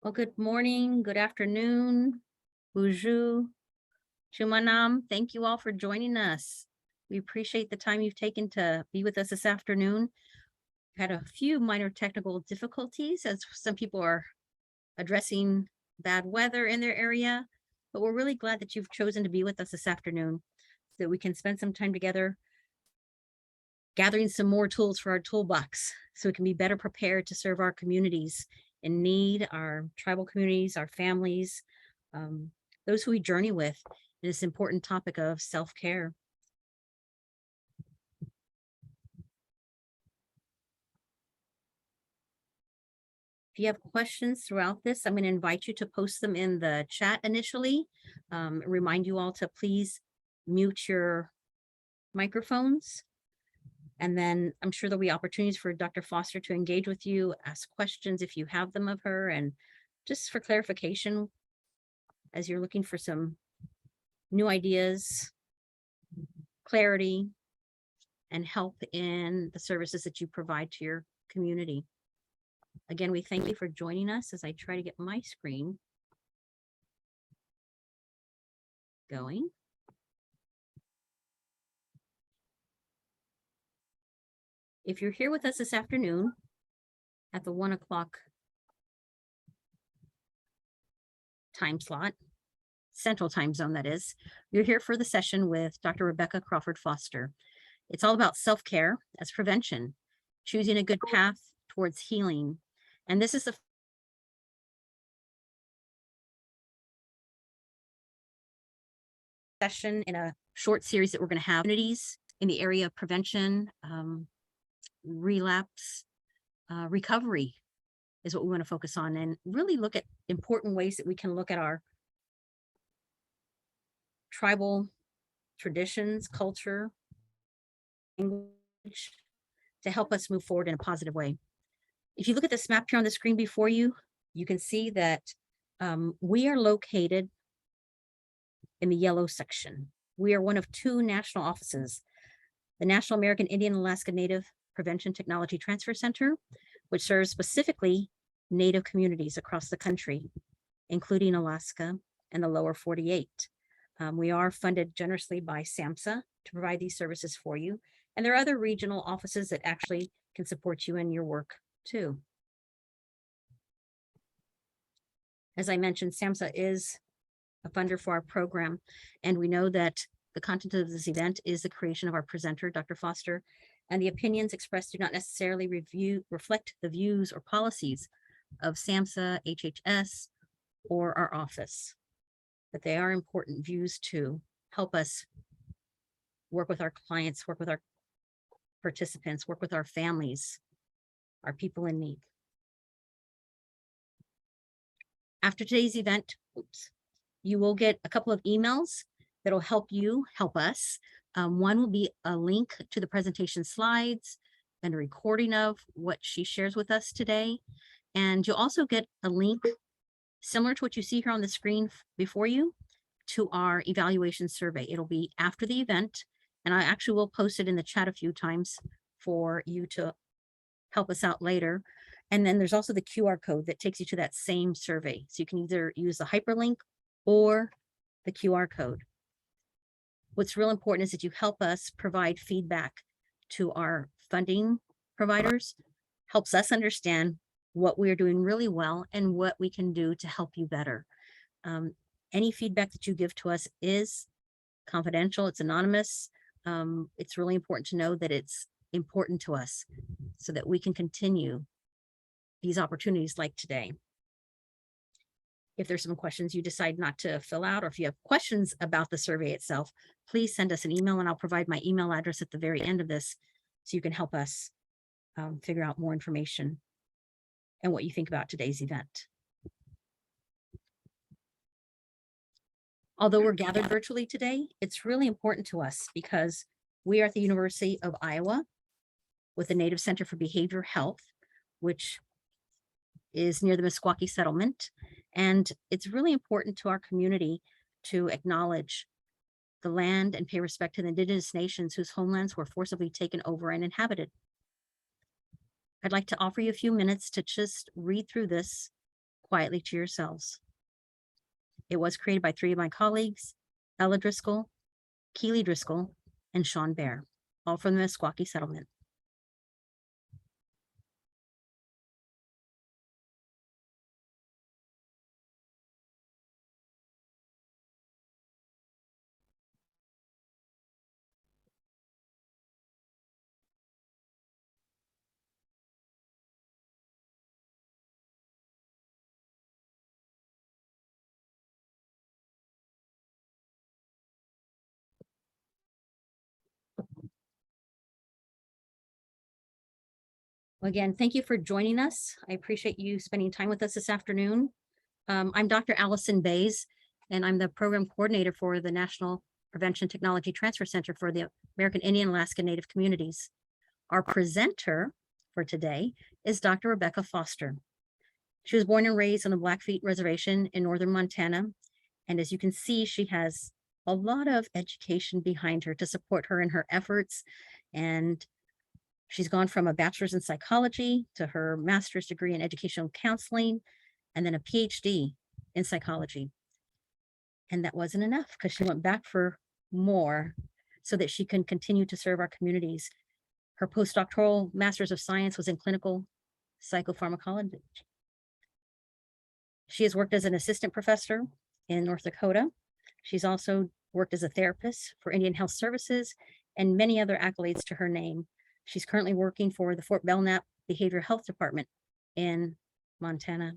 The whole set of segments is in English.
Well, good morning, good afternoon, bonjour, chumanam. Thank you all for joining us. We appreciate the time you've taken to be with us this afternoon. Had a few minor technical difficulties as some people are addressing bad weather in their area, but we're really glad that you've chosen to be with us this afternoon so that we can spend some time together gathering some more tools for our toolbox so we can be better prepared to serve our communities in need, our tribal communities, our families, those who we journey with in this important topic of self-care. If you have questions throughout this, I'm going to invite you to post them in the chat initially. Remind you all to please mute your microphones. And then I'm sure there'll be opportunities for Dr. Foster to engage with you, ask questions if you have them of her, and just for clarification, as you're looking for some new ideas, clarity, and help in the services that you provide to your community. Again, we thank you for joining us as I try to get my screen going. If you're here with us this afternoon at the 1 o'clock time slot, Central Time Zone that is, you're here for the session with Dr. Rebecca Crawford Foster. It's all about self-care as prevention, choosing a good path towards healing. And this is the session in a short series that we're going to have communities in the area of prevention, relapse, recovery is what we want to focus on, and really look at important ways that we can look at our tribal traditions, culture, language to help us move forward in a positive way. If you look at this map here on the screen before you, you can see that we are located in the yellow section. We are one of two national offices, the National American Indian Alaska Native Prevention Technology Transfer Center, which serves specifically Native communities across the country, including Alaska and the lower 48. We are funded generously by SAMHSA to provide these services for you. And there are other regional offices that actually can support you in your work too. As I mentioned, SAMHSA is a funder for our program, and we know that the content of this event is the creation of our presenter, Dr. Foster, and the opinions expressed do not necessarily reflect the views or policies of SAMHSA, HHS, or our office, but they are important views to help us work with our clients, work with our participants, work with our families, our people in need. After today's event, you will get a couple of emails that'll help you help us. One will be a link to the presentation slides and a recording of what she shares with us today. And you'll also get a link similar to what you see here on the screen before you to our evaluation survey. It'll be after the event, and I actually will post it in the chat a few times for you to help us out later. And then there's also the QR code that takes you to that same survey. So you can either use the hyperlink or the QR code. What's real important is that you help us provide feedback to our funding providers, helps us understand what we're doing really well and what we can do to help you better. Any feedback that you give to us is confidential, it's anonymous. It's really important to know that it's important to us so that we can continue these opportunities like today. If there's some questions you decide not to fill out, or if you have questions about the survey itself, please send us an email, and I'll provide my email address at the very end of this so you can help us figure out more information and what you think about today's event. Although we're gathered virtually today, it's really important to us because we are at the University of Iowa with the Native Center for Behavioral Health, which is near the Meskwaki settlement. And it's really important to our community to acknowledge the land and pay respect to the Indigenous nations whose homelands were forcibly taken over and inhabited. I'd like to offer you a few minutes to just read through this quietly to yourselves. It was created by 3 of my colleagues, Ella Driscoll, Keely Driscoll, and Sean Bear, all from the Meskwaki settlement. Again, thank you for joining us. I appreciate you spending time with us this afternoon. I'm Dr. Allison Bays, and I'm the program coordinator for the National Prevention Technology Transfer Center for the American Indian Alaska Native Communities. Our presenter for today is Dr. Rebecca Foster. She was born and raised on the Blackfeet Reservation in northern Montana. And as you can see, she has a lot of education behind her to support her in her efforts. And she's gone from a bachelor's in psychology to her master's degree in educational counseling, and then a PhD in psychology. And that wasn't enough because she went back for more so that she can continue to serve our communities. Her postdoctoral master's of science was in clinical psychopharmacology. She has worked as an assistant professor in North Dakota. She's also worked as a therapist for Indian Health Services and many other accolades to her name. She's currently working for the Fort Belknap Behavioral Health Department in Montana.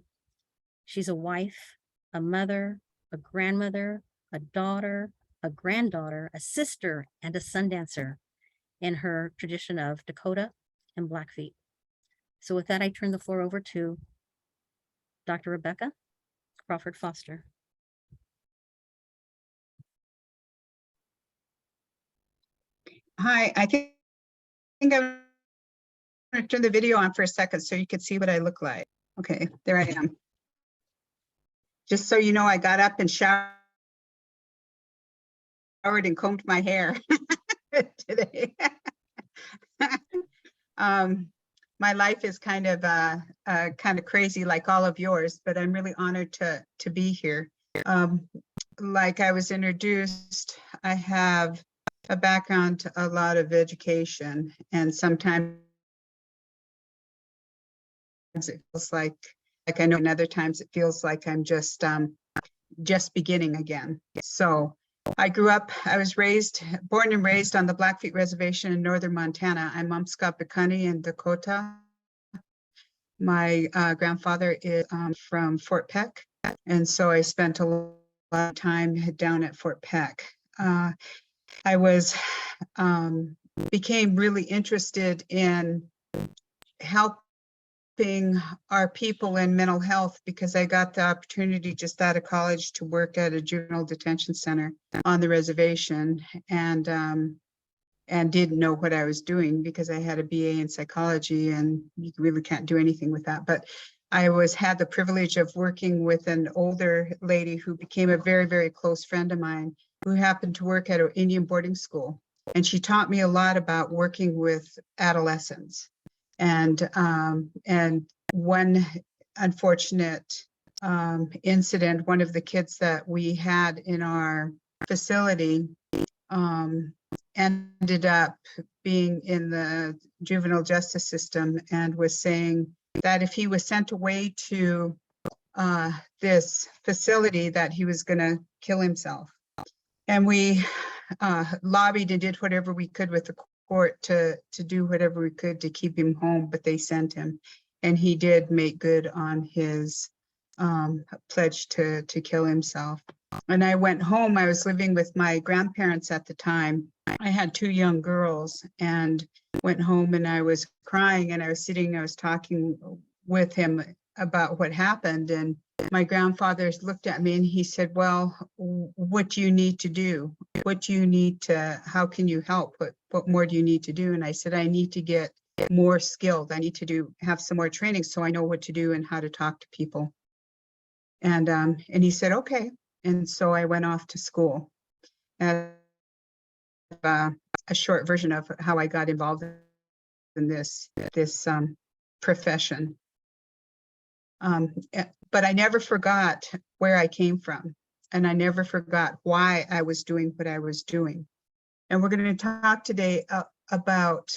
She's a wife, a mother, a grandmother, a daughter, a granddaughter, a sister, and a sun dancer in her tradition of Dakota and Blackfeet. So with that, I turn the floor over to Dr. Rebecca Crawford Foster. Hi, I think I'm going to turn the video on for a second so you can see what I look like. Okay, there I am. Just so you know, I got up and showered and combed my hair today. My life is kind of crazy like all of yours, but I'm really honored to be here. Like I was introduced, I have a background to a lot of education, and sometimes it feels like I know, and other times it feels like I'm just beginning again. So I grew up, I was born and raised on the Blackfeet Reservation in northern Montana. I'm Mumskapekuni in Dakota. My grandfather is from Fort Peck, and so I spent a lot of time down at Fort Peck. I became really interested in helping our people in mental health because I got the opportunity just out of college to work at a juvenile detention center on the reservation, and didn't know what I was doing because I had a BA in psychology, and you really can't do anything with that. But I had the privilege of working with an older lady who became a very, very close friend of mine, who happened to work at an Indian boarding school. And she taught me a lot about working with adolescents. And one unfortunate incident, one of the kids that we had in our facility ended up being in the juvenile justice system and was saying that if he was sent away to this facility, that he was going to kill himself. And we lobbied and did whatever we could with the court to do whatever we could to keep him home, but they sent him. And he did make good on his pledge to kill himself. And I went home. I was living with my grandparents at the time. I had 2 young girls, and went home and I was crying, and I was talking with him about what happened. And my grandfather looked at me and he said, well, what do you need to do? How can you help? What more do you need to do? And I said, I need to get more skilled. I need to have some more training so I know what to do and how to talk to people. And he said, okay. And so I went off to school. A short version of how I got involved in this profession. But I never forgot where I came from, and I never forgot why I was doing what I was doing. And we're going to talk today about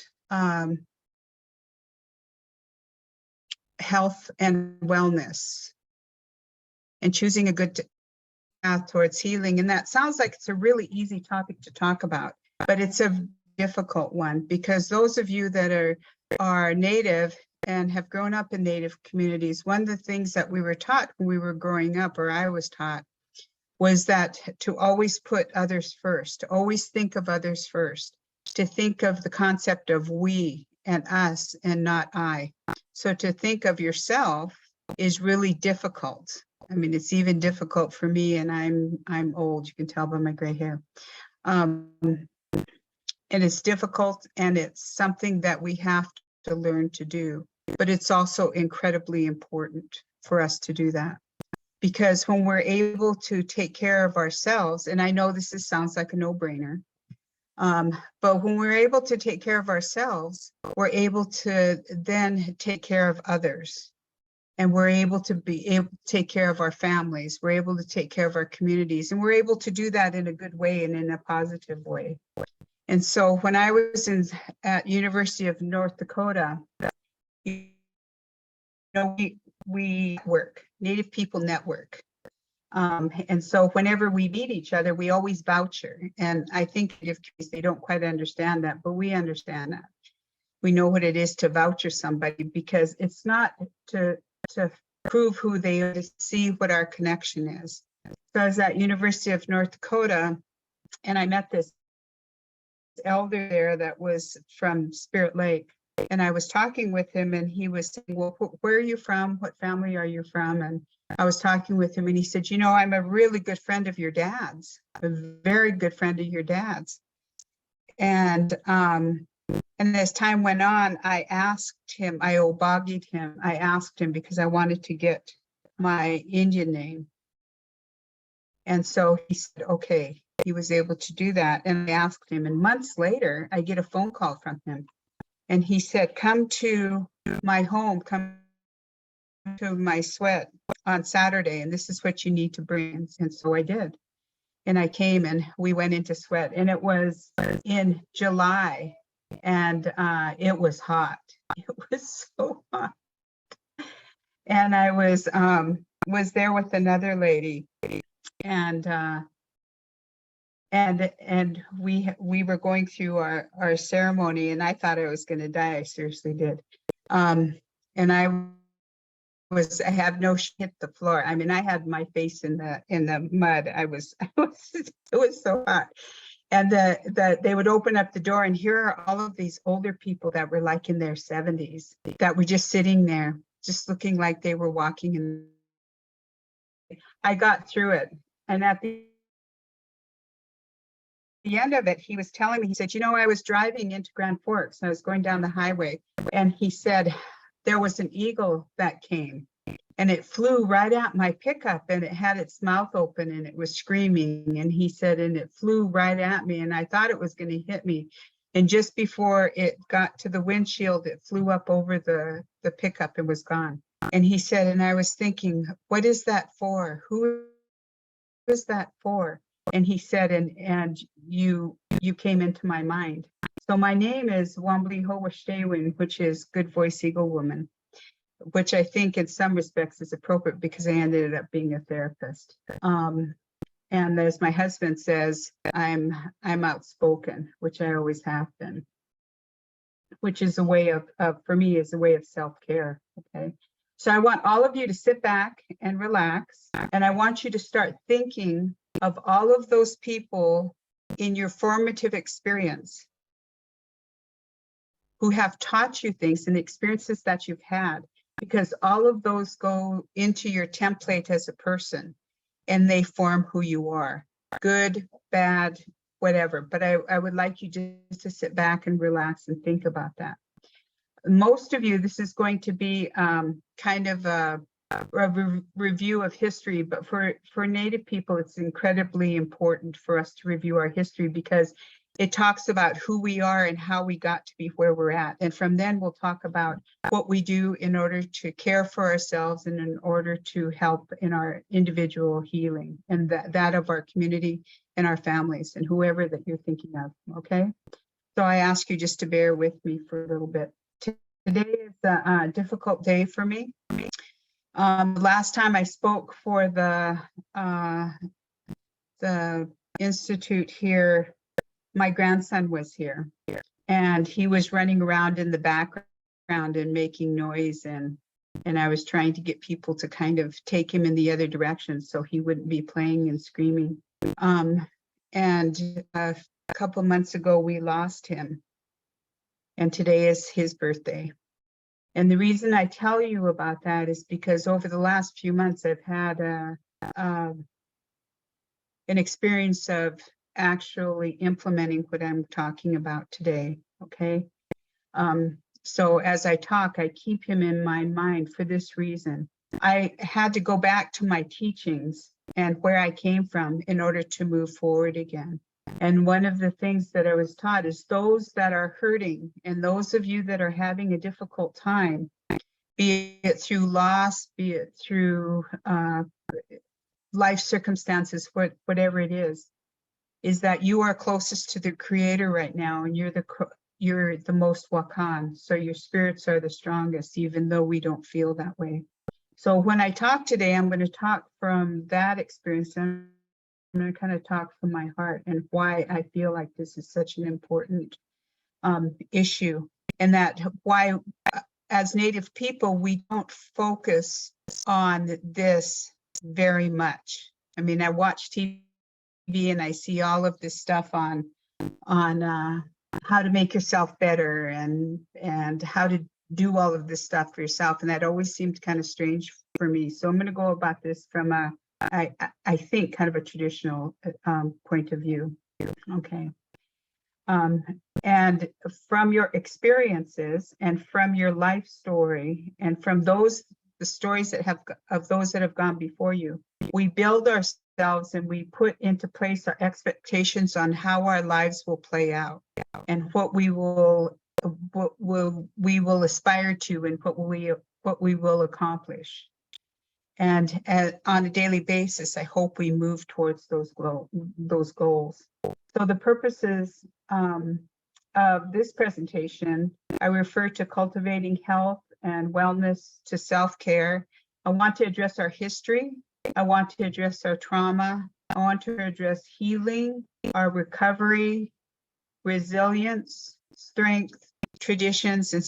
health and wellness and choosing a good path towards healing. And that sounds like it's a really easy topic to talk about, but it's a difficult one, because those of you that are Native and have grown up in Native communities, one of the things that we were taught when we were growing up, or I was taught, was that to always put others first, to always think of others first, to think of the concept of we and us and not I. So to think of yourself is really difficult. I mean, it's even difficult for me, and I'm old. You can tell by my gray hair. And it's difficult, and it's something that we have to learn to do. But it's also incredibly important for us to do that. Because when we're able to take care of ourselves, and I know this sounds like a no-brainer, but when we're able to take care of ourselves, we're able to then take care of others. And we're able to take care of our families. We're able to take care of our communities. And we're able to do that in a good way and in a positive way. And so when I was at University of North Dakota, you know, we work, Native People Network. And so whenever we meet each other, we always voucher. And I think if they don't quite understand that, but we understand that. We know what it is to voucher somebody, because it's not to prove who they are, to see what our connection is. So I was at University of North Dakota, and I met this elder there that was from Spirit Lake. And I was talking with him, and he was saying, well, where are you from? What family are you from? And I was talking with him, and he said, you know, I'm a really good friend of your dad's, a very good friend of your dad's. And as time went on, I asked him, I obagied him. I asked him because I wanted to get my Indian name. And so he said, okay, he was able to do that. And I asked him, and months later, I get a phone call from him. And he said, come to my home, come to my sweat on Saturday, and this is what you need to bring. And so I did. And I came, and we went into sweat, and it was in July, and it was hot. It was so hot. And I was there with another lady, and we were going through our ceremony, and I thought I was going to die. I seriously did. And I had no hit the floor. I mean, I had my face in the mud. it was so hot. And they would open up the door, and here are all of these older people that were like in their 70s that were just sitting there, just looking like they were walking in. I got through it. And at the end of it, he was telling me, he said, you know, I was driving into Grand Forks, and I was going down the highway, and he said, there was an eagle that came, and it flew right at my pickup, and it had its mouth open, and it was screaming. And he said, and it flew right at me, and I thought it was going to hit me. And just before it got to the windshield, it flew up over the pickup and was gone. And he said, and I was thinking, what is that for? Who is that for? And he said, and you came into my mind. So my name is Wambli Howashtewin, which is Good Voice Eagle Woman, which I think in some respects is appropriate because I ended up being a therapist. And as my husband says, I'm outspoken, which I always have been, which is a way of for me, is a way of self-care. Okay. So I want all of you to sit back and relax. And I want you to start thinking of all of those people in your formative experience who have taught you things and the experiences that you've had, because all of those go into your template as a person, and they form who you are, good, bad, whatever. But I would like you just to sit back and relax and think about that. Most of you, this is going to be kind of a review of history, but for Native people, it's incredibly important for us to review our history, because it talks about who we are and how we got to be where we're at. And from then we'll talk about what we do in order to care for ourselves and in order to help in our individual healing and that of our community and our families and whoever that you're thinking of, okay? So I ask you just to bear with me for a little bit. Today is a difficult day for me. Last time I spoke for the institute here, my grandson was here and he was running around in the background and making noise, and I was trying to get people to kind of take him in the other direction so he wouldn't be playing and screaming. And a couple months ago we lost him, and today is his birthday. And the reason I tell you about that is because over the last few months I've had an experience of actually implementing what I'm talking about today, okay? So as I talk, I keep him in my mind for this reason. I had to go back to my teachings and where I came from in order to move forward again. And one of the things that I was taught is those that are hurting and those of you that are having a difficult time, be it through loss, be it through life circumstances, whatever it is that you are closest to the Creator right now, and you're the most wakan. So your spirits are the strongest, even though we don't feel that way. So when I talk today, I'm going to talk from that experience. I'm going to kind of talk from my heart and why I feel like this is such an important issue, and that why, as Native people, we don't focus on this very much. I mean, I watch TV and I see all of this stuff on how to make yourself better and how to do all of this stuff for yourself, and that always seemed kind of strange for me. So I'm going to go about this from I think kind of a traditional point of view. Okay. And from your experiences and from your life story and from the stories that of those that have gone before you, we build ourselves and we put into place our expectations on how our lives will play out and what we will aspire to and what we will accomplish. And on a daily basis, I hope we move towards those goals. So the purposes of this presentation, I refer to cultivating health and wellness to self-care. I want to address our history. I want to address our trauma. I want to address healing, our recovery, resilience, strength, traditions, and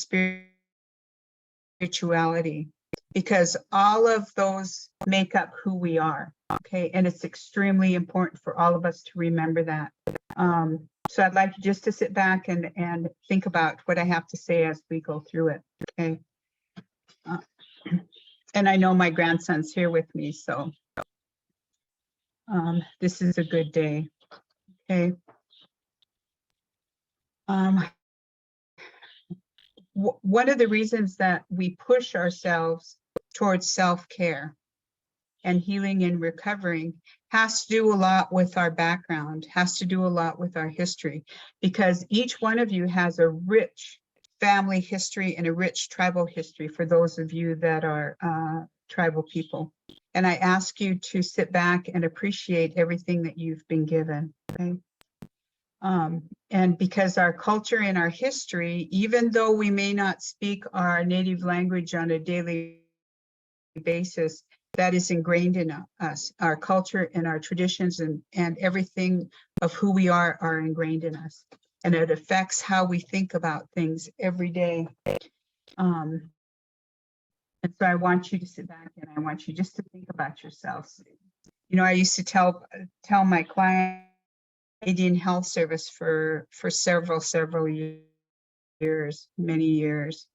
spirituality, because all of those make up who we are, okay? And it's extremely important for all of us to remember that. So I'd like you just to sit back and think about what I have to say as we go through it, okay? And I know my grandson's here with me, so this is a good day, okay? One of the reasons that we push ourselves towards self-care and healing and recovering has to do a lot with our background, has to do a lot with our history, because each one of you has a rich family history and a rich tribal history for those of you that are tribal people. And I ask you to sit back and appreciate everything that you've been given, okay? And because our culture and our history, even though we may not speak our native language on a daily basis, that is ingrained in us. Our culture and our traditions and everything of who we are ingrained in us. And it affects how we think about things every day. And so I want you to sit back and I want you just to think about yourselves. You know, I used to tell my client Canadian Health Service for several years, many years.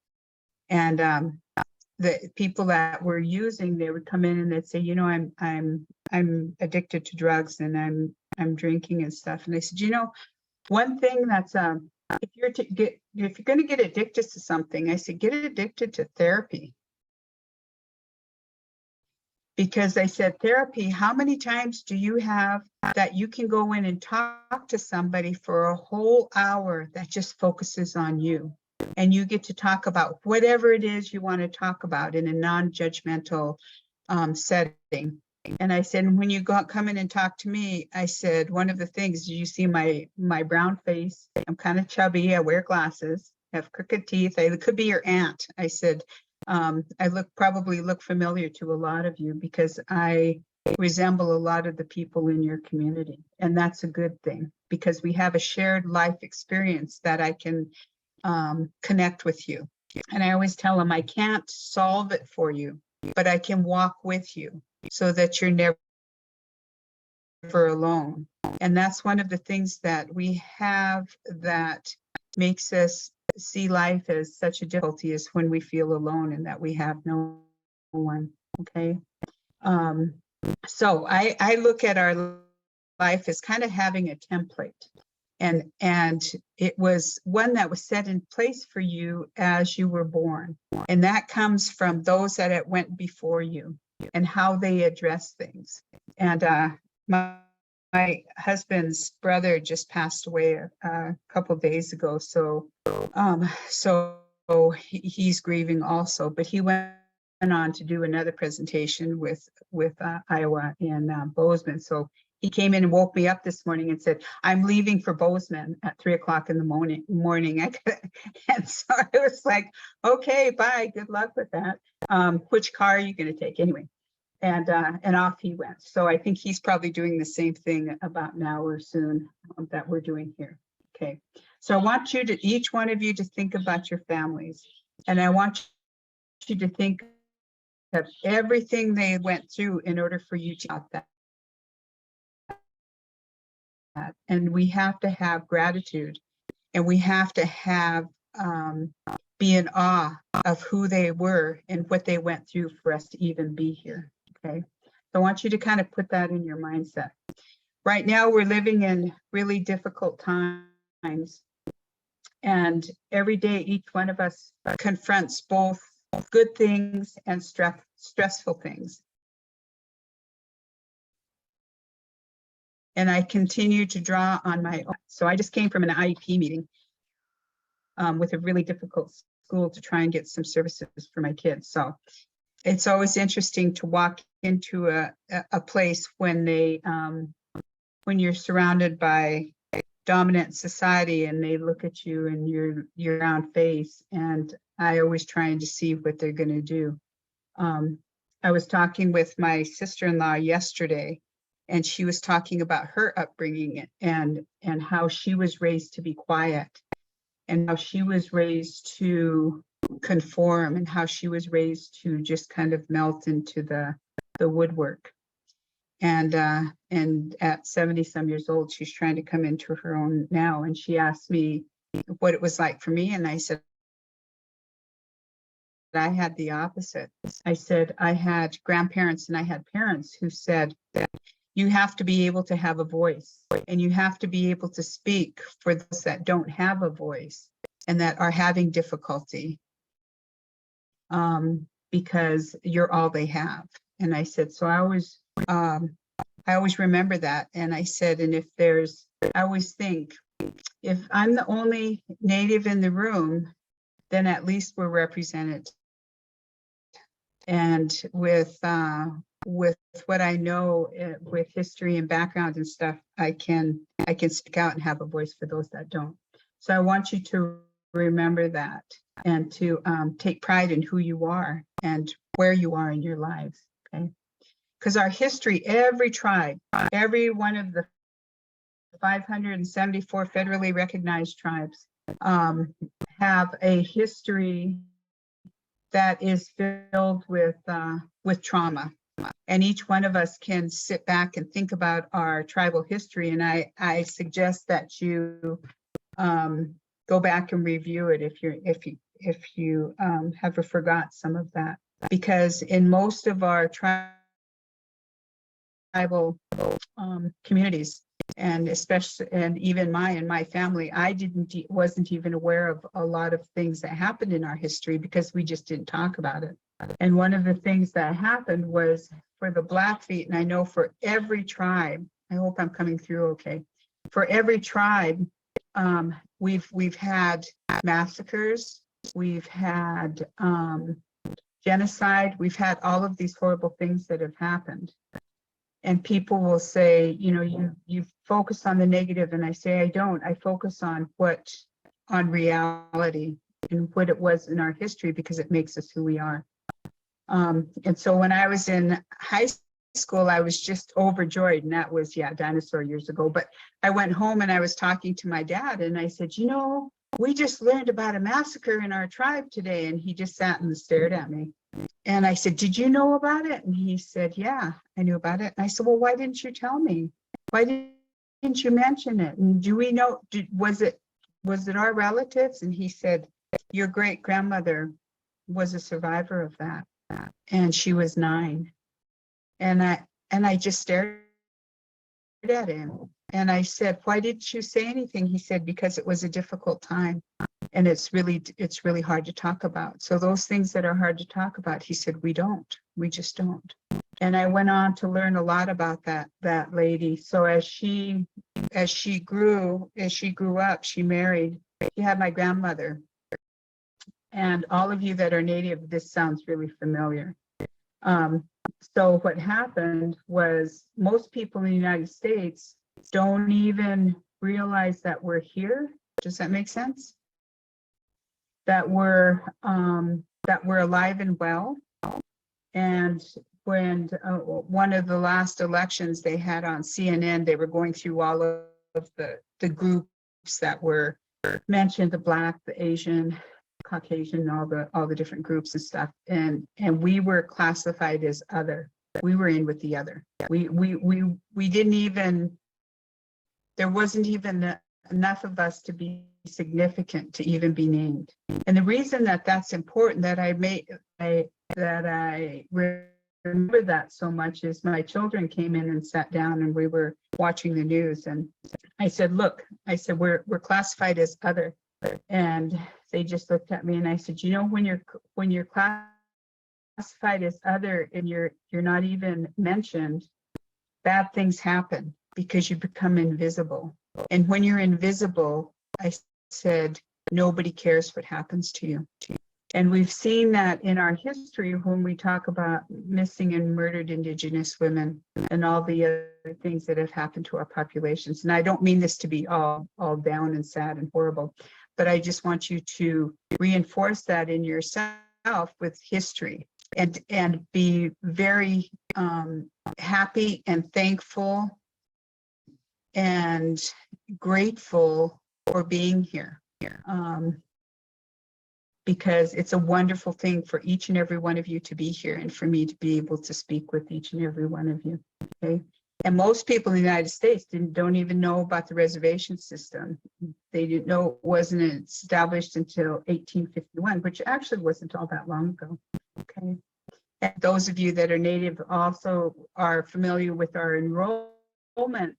And the people that were using, they would come in and they'd say, you know, I'm addicted to drugs and I'm drinking and stuff. And they said, you know, one thing that's if you're going to get addicted to something, I said, get addicted to therapy. Because I said, therapy, how many times do you have that you can go in and talk to somebody for a whole hour that just focuses on you? And you get to talk about whatever it is you want to talk about in a non-judgmental setting. And I said, when you come in and talk to me, I said, one of the things, you see my brown face, I'm kind of chubby, I wear glasses, have crooked teeth, I could be your aunt. I said, I probably look familiar to a lot of you because I resemble a lot of the people in your community. And that's a good thing because we have a shared life experience that I can connect with you. And I always tell them, I can't solve it for you, but I can walk with you so that you're never alone. And that's one of the things that we have that makes us see life as such a difficulty, is when we feel alone and that we have no one. Okay. So I look at our life as kind of having a template, and it was one that was set in place for you as you were born, and that comes from those that it went before you and how they address things. And my husband's brother just passed away a couple of days ago, so he's grieving also. But he went on to do another presentation with Iowa in Bozeman. So he came in and woke me up this morning and said, "I'm leaving for Bozeman at 3 o'clock in the morning." And so I was like, "Okay, bye. Good luck with that. Which car are you going to take anyway?" And off he went. So I think he's probably doing the same thing about now or soon that we're doing here. Okay. So I want you to, each one of you, to think about your families, and I want you to think of everything they went through in order for you to get that. And we have to have gratitude, and we have to have be in awe of who they were and what they went through for us to even be here. Okay, so I want you to kind of put that in your mindset. Right now, we're living in really difficult times, and every day, each one of us confronts both good things and stressful things. And I continue to draw on my own. So I just came from an IEP meeting with a really difficult school to try and get some services for my kids. So it's always interesting to walk into a place when when you're surrounded by dominant society and they look at you and your round face, and I always trying to see what they're going to do. I was talking with my sister-in-law yesterday, and she was talking about her upbringing and how she was raised to be quiet, and how she was raised to conform, and how she was raised to just kind of melt into the woodwork. And at 70 some years old, she's trying to come into her own now. And she asked me what it was like for me. And I said, I had the opposite. I said, I had grandparents and I had parents who said that you have to be able to have a voice, and you have to be able to speak for those that don't have a voice and that are having difficulty, because you're all they have. And I said, so I always remember that. And I said, and I always think, if I'm the only Native in the room, then at least we're represented. And with what I know with history and background and stuff, I can speak out and have a voice for those that don't. So I want you to remember that, and to take pride in who you are and where you are in your lives. Okay, because our history, every tribe, every one of the 574 federally recognized tribes have a history that is filled with trauma. And each one of us can sit back and think about our tribal history. And I suggest that you go back and review it if you have forgot some of that, because in most of our tribal communities, and especially, and even my family, I wasn't even aware of a lot of things that happened in our history because we just didn't talk about it. And one of the things that happened was for the Blackfeet, and I know for every tribe, I hope I'm coming through okay. For every tribe, we've had massacres, we've had genocide, we've had all of these horrible things that have happened. And people will say, you know, you focus on the negative, and I say I don't. I focus on reality and what it was in our history, because it makes us who we are. And so when I was in high school, I was just overjoyed, and that was, yeah, dinosaur years ago. But I went home and I was talking to my dad, and I said, you know, we just learned about a massacre in our tribe today. And he just sat and stared at me. And I said, did you know about it? And he said, yeah, I knew about it. And I said, well, why didn't you tell me? Why didn't you mention it? And do we know, was it our relatives? And he said, your great grandmother was a survivor of that. And she was 9. And I just stared at him. And I said, why didn't you say anything? He said, because it was a difficult time. And it's really hard to talk about. So those things that are hard to talk about, he said, we just don't. And I went on to learn a lot about that lady. So as she grew up, she married, she had my grandmother. And all of you that are Native, this sounds really familiar. So what happened was, most people in the United States don't even realize that we're here. Does that make sense? That we're alive and well. And when one of the last elections they had on CNN, they were going through all of the groups that were mentioned, the Black, the Asian, Caucasian, all the different groups and stuff. And we were classified as other. We were in with the other. We didn't even, there wasn't even enough of us to be significant to even be named. And the reason that that's important, that I remember that so much, is my children came in and sat down, and we were watching the news, and I said, look, I said, we're classified as other. And they just looked at me, and I said, you know, when you're classified as other and you're not even mentioned, bad things happen because you become invisible. And when you're invisible, I said, nobody cares what happens to you. And we've seen that in our history when we talk about missing and murdered Indigenous women and all the other things that have happened to our populations. And I don't mean this to be all down and sad and horrible, but I just want you to reinforce that in yourself with history, and be very happy and thankful and grateful for being here. Because it's a wonderful thing for each and every one of you to be here, and for me to be able to speak with each and every one of you. Okay. And most people in the United States don't even know about the reservation system. They didn't know it wasn't established until 1851, which actually wasn't all that long ago. Okay. And those of you that are Native also are familiar with our enrollment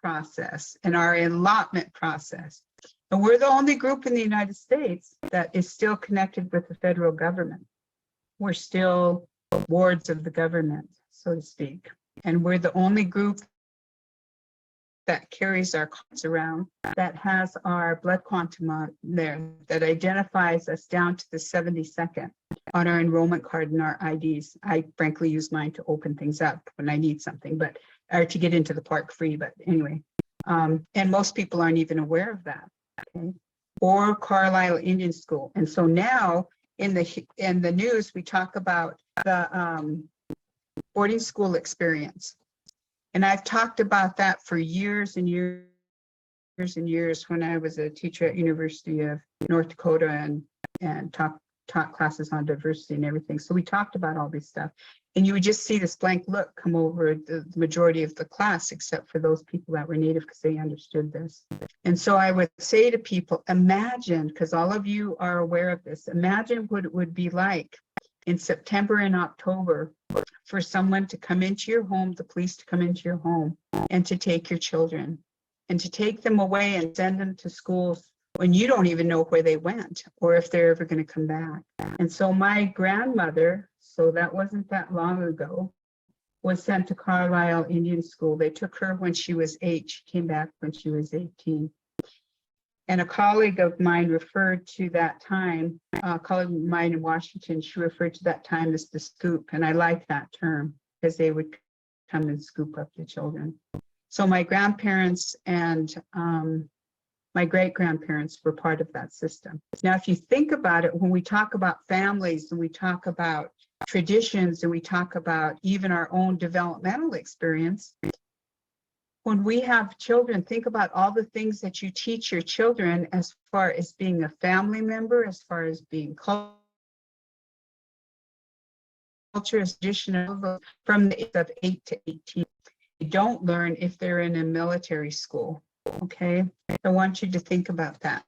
process and our allotment process. And we're the only group in the United States that is still connected with the federal government. We're still wards of the government, so to speak. And we're the only group that carries our cards around, that has our blood quantum on there, that identifies us down to the 72nd on our enrollment card and our IDs. I frankly use mine to open things up when I need something, or to get into the park free, but anyway. And most people aren't even aware of that. Okay. Or Carlisle Indian School. And so now in the news, we talk about the boarding school experience. And I've talked about that for years and years and years when I was a teacher at University of North Dakota and taught classes on diversity and everything. So we talked about all this stuff. And you would just see this blank look come over the majority of the class, except for those people that were Native, because they understood this. And so I would say to people, imagine, because all of you are aware of this, imagine what it would be like in September and October for someone to come into your home, the police to come into your home, and to take your children, and to take them away and send them to schools when you don't even know where they went or if they're ever going to come back. And so my grandmother, so that wasn't that long ago, was sent to Carlisle Indian School. They took her when she was 8. She came back when she was 18. And a colleague of mine referred to that time, a colleague of mine in Washington, she referred to that time as the scoop. And I like that term because they would come and scoop up the children. So my grandparents and my great-grandparents were part of that system. Now, if you think about it, when we talk about families and we talk about traditions and we talk about even our own developmental experience, when we have children, think about all the things that you teach your children as far as being a family member, as far as being culture, traditional, from the age of 8 to 18. They don't learn if they're in a military school, okay? I want you to think about that.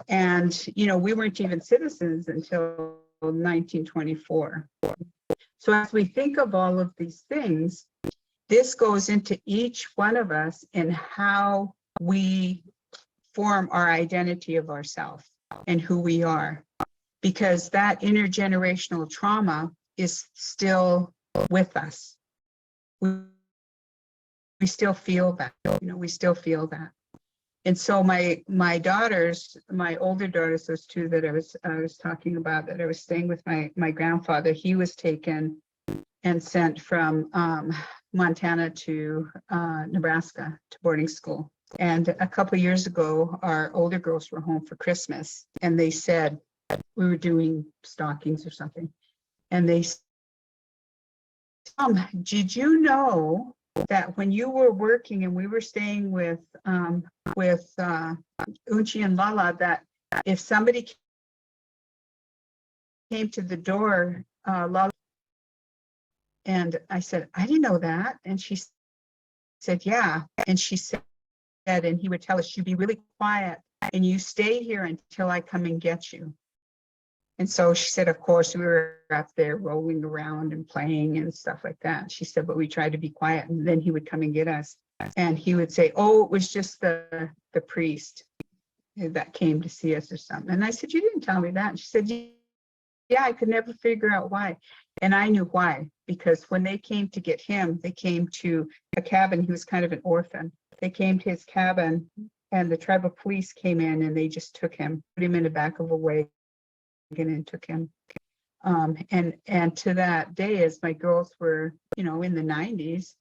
And, you know, we weren't even citizens until 1924. So as we think of all of these things, this goes into each one of us and how we form our identity of ourselves and who we are, because that intergenerational trauma is still with us. We still feel that, you know, we still feel that. And so my daughters, my older daughters, those two that I was talking about, that I was staying with my grandfather, he was taken and sent from Montana to Nebraska to boarding school. And a couple of years ago, our older girls were home for Christmas, and they said, we were doing stockings or something, and they said, did you know that when you were working and we were staying with Unchi and Lala, that if somebody came to the door, Lala, and I said, I didn't know that. And she said, yeah. And she said, and he would tell us, you be really quiet and you stay here until I come and get you. And so she said, of course, we were up there rolling around and playing and stuff like that. She said, but we tried to be quiet, and then he would come and get us. And he would say, oh, it was just the priest that came to see us or something. And I said, you didn't tell me that. And she said, yeah, I could never figure out why. And I knew why, because when they came to get him, they came to a cabin. He was kind of an orphan. They came to his cabin, and the tribal police came in and they just took him, put him in the back of a wagon and took him. And to that day, as my girls were, you know, in the 90s,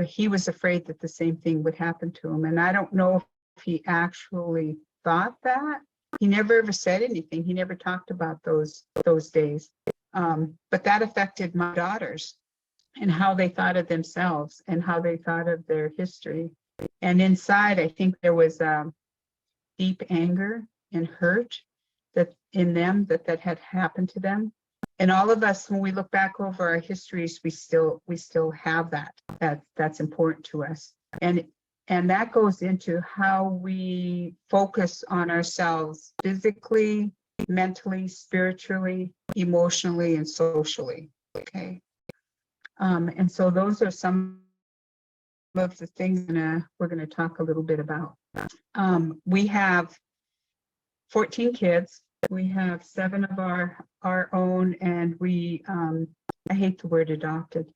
he was afraid that the same thing would happen to him. And I don't know if he actually thought that. He never ever said anything. He never talked about those days. But that affected my daughters and how they thought of themselves and how they thought of their history. And inside, I think there was deep anger and hurt that in them that had happened to them. And all of us, when we look back over our histories, we still have that's important to us. And that goes into how we focus on ourselves physically, mentally, spiritually, emotionally, and socially. Okay. And so those are some of the things we're going to talk a little bit about. We have 14 kids. We have 7 of our own, and we, I hate the word adopted.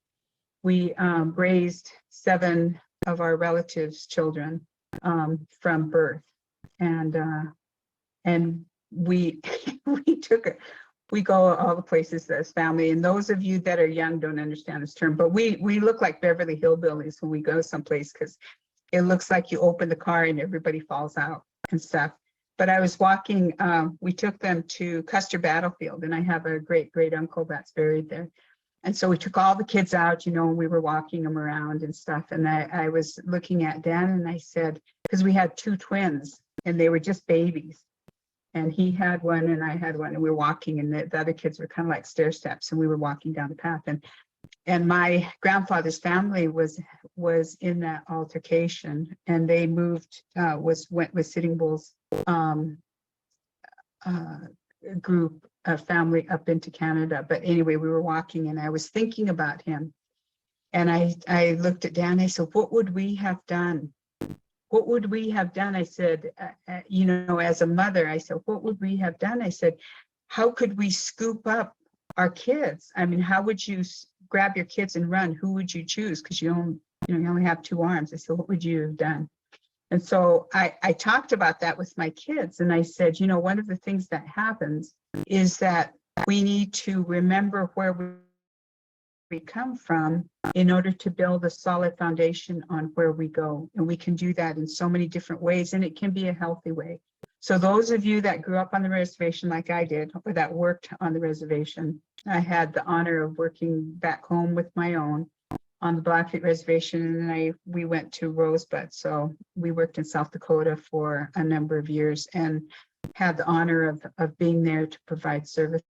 We raised 7 of our relatives' children from birth, and we we go all the places as family. And those of you that are young don't understand this term, but we look like Beverly Hillbillies when we go someplace, because it looks like you open the car and everybody falls out and stuff. But I was walking, we took them to Custer Battlefield, and I have a great uncle that's buried there. And so we took all the kids out, you know, and we were walking them around and stuff. And I was looking at Dan, and I said, because we had 2 twins and they were just babies. And he had one and I had one, and we were walking, and the other kids were kind of like stair steps, and we were walking down the path. And my grandfather's family was in that altercation, and they moved, went with Sitting Bull's group of family up into Canada. But anyway, we were walking, and I was thinking about him, and I looked at Dan. I said, what would we have done? What would we have done? I said, you know, as a mother, I said, what would we have done? I said, how could we scoop up our kids? I mean, how would you grab your kids and run, who would you choose? Because you only have 2 arms. I said, what would you have done? And so I talked about that with my kids. And I said, one of the things that happens is that we need to remember where we come from in order to build a solid foundation on where we go. And we can do that in so many different ways, and it can be a healthy way. So those of you that grew up on the reservation like I did, or that worked on the reservation, I had the honor of working back home with my own on the Blackfeet Reservation, and we went to Rosebud. So we worked in South Dakota for a number of years and had the honor of being there to provide services.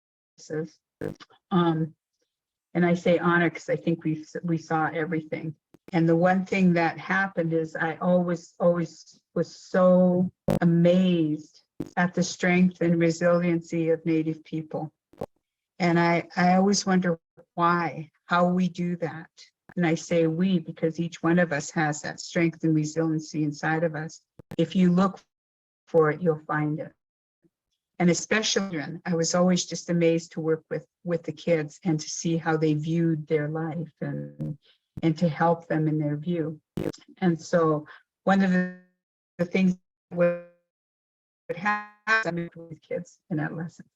And I say honor because I think we saw everything. And the one thing that happened is I always was so amazed at the strength and resiliency of Native people. And I always wonder why, how we do that. And I say we because each one of us has that strength and resiliency inside of us. If you look for it, you'll find it. And especially, I was always just amazed to work with the kids and to see how they viewed their life and to help them in their view. And so one of the things that would happen with kids and adolescents.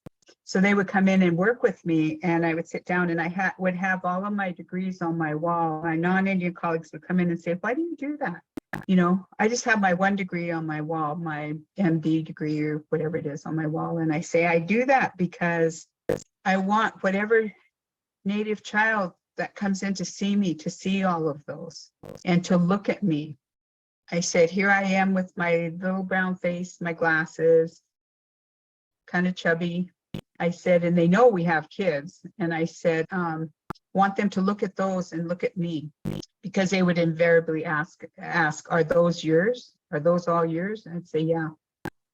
So they would come in and work with me, and I would sit down, and I would have all of my degrees on my wall. My non-Indian colleagues would come in and say, why do you do that? I just have my 1 degree on my wall, my MD degree or whatever it is on my wall. And I say, I do that because I want whatever Native child that comes in to see me to see all of those and to look at me. I said, here I am with my little brown face, my glasses, kind of chubby. I said, and they know we have kids. And I said, want them to look at those and look at me, because they would invariably ask, are those yours? Are those all yours? And I'd say, yeah,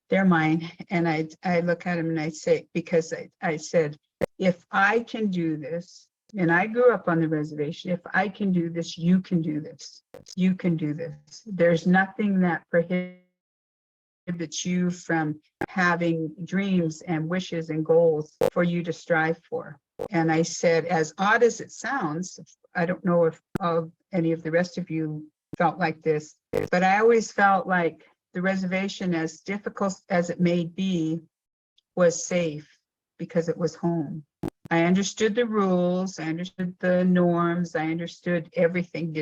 they're mine. And I look at them and I say, because I said, if I can do this, and I grew up on the reservation, if I can do this, you can do this. You can do this. There's nothing that prohibits you from having dreams and wishes and goals for you to strive for. And I said, as odd as it sounds, I don't know if any of the rest of you felt like this, but I always felt like the reservation, as difficult as it may be, was safe because it was home. I understood the rules, I understood the norms, I understood everything.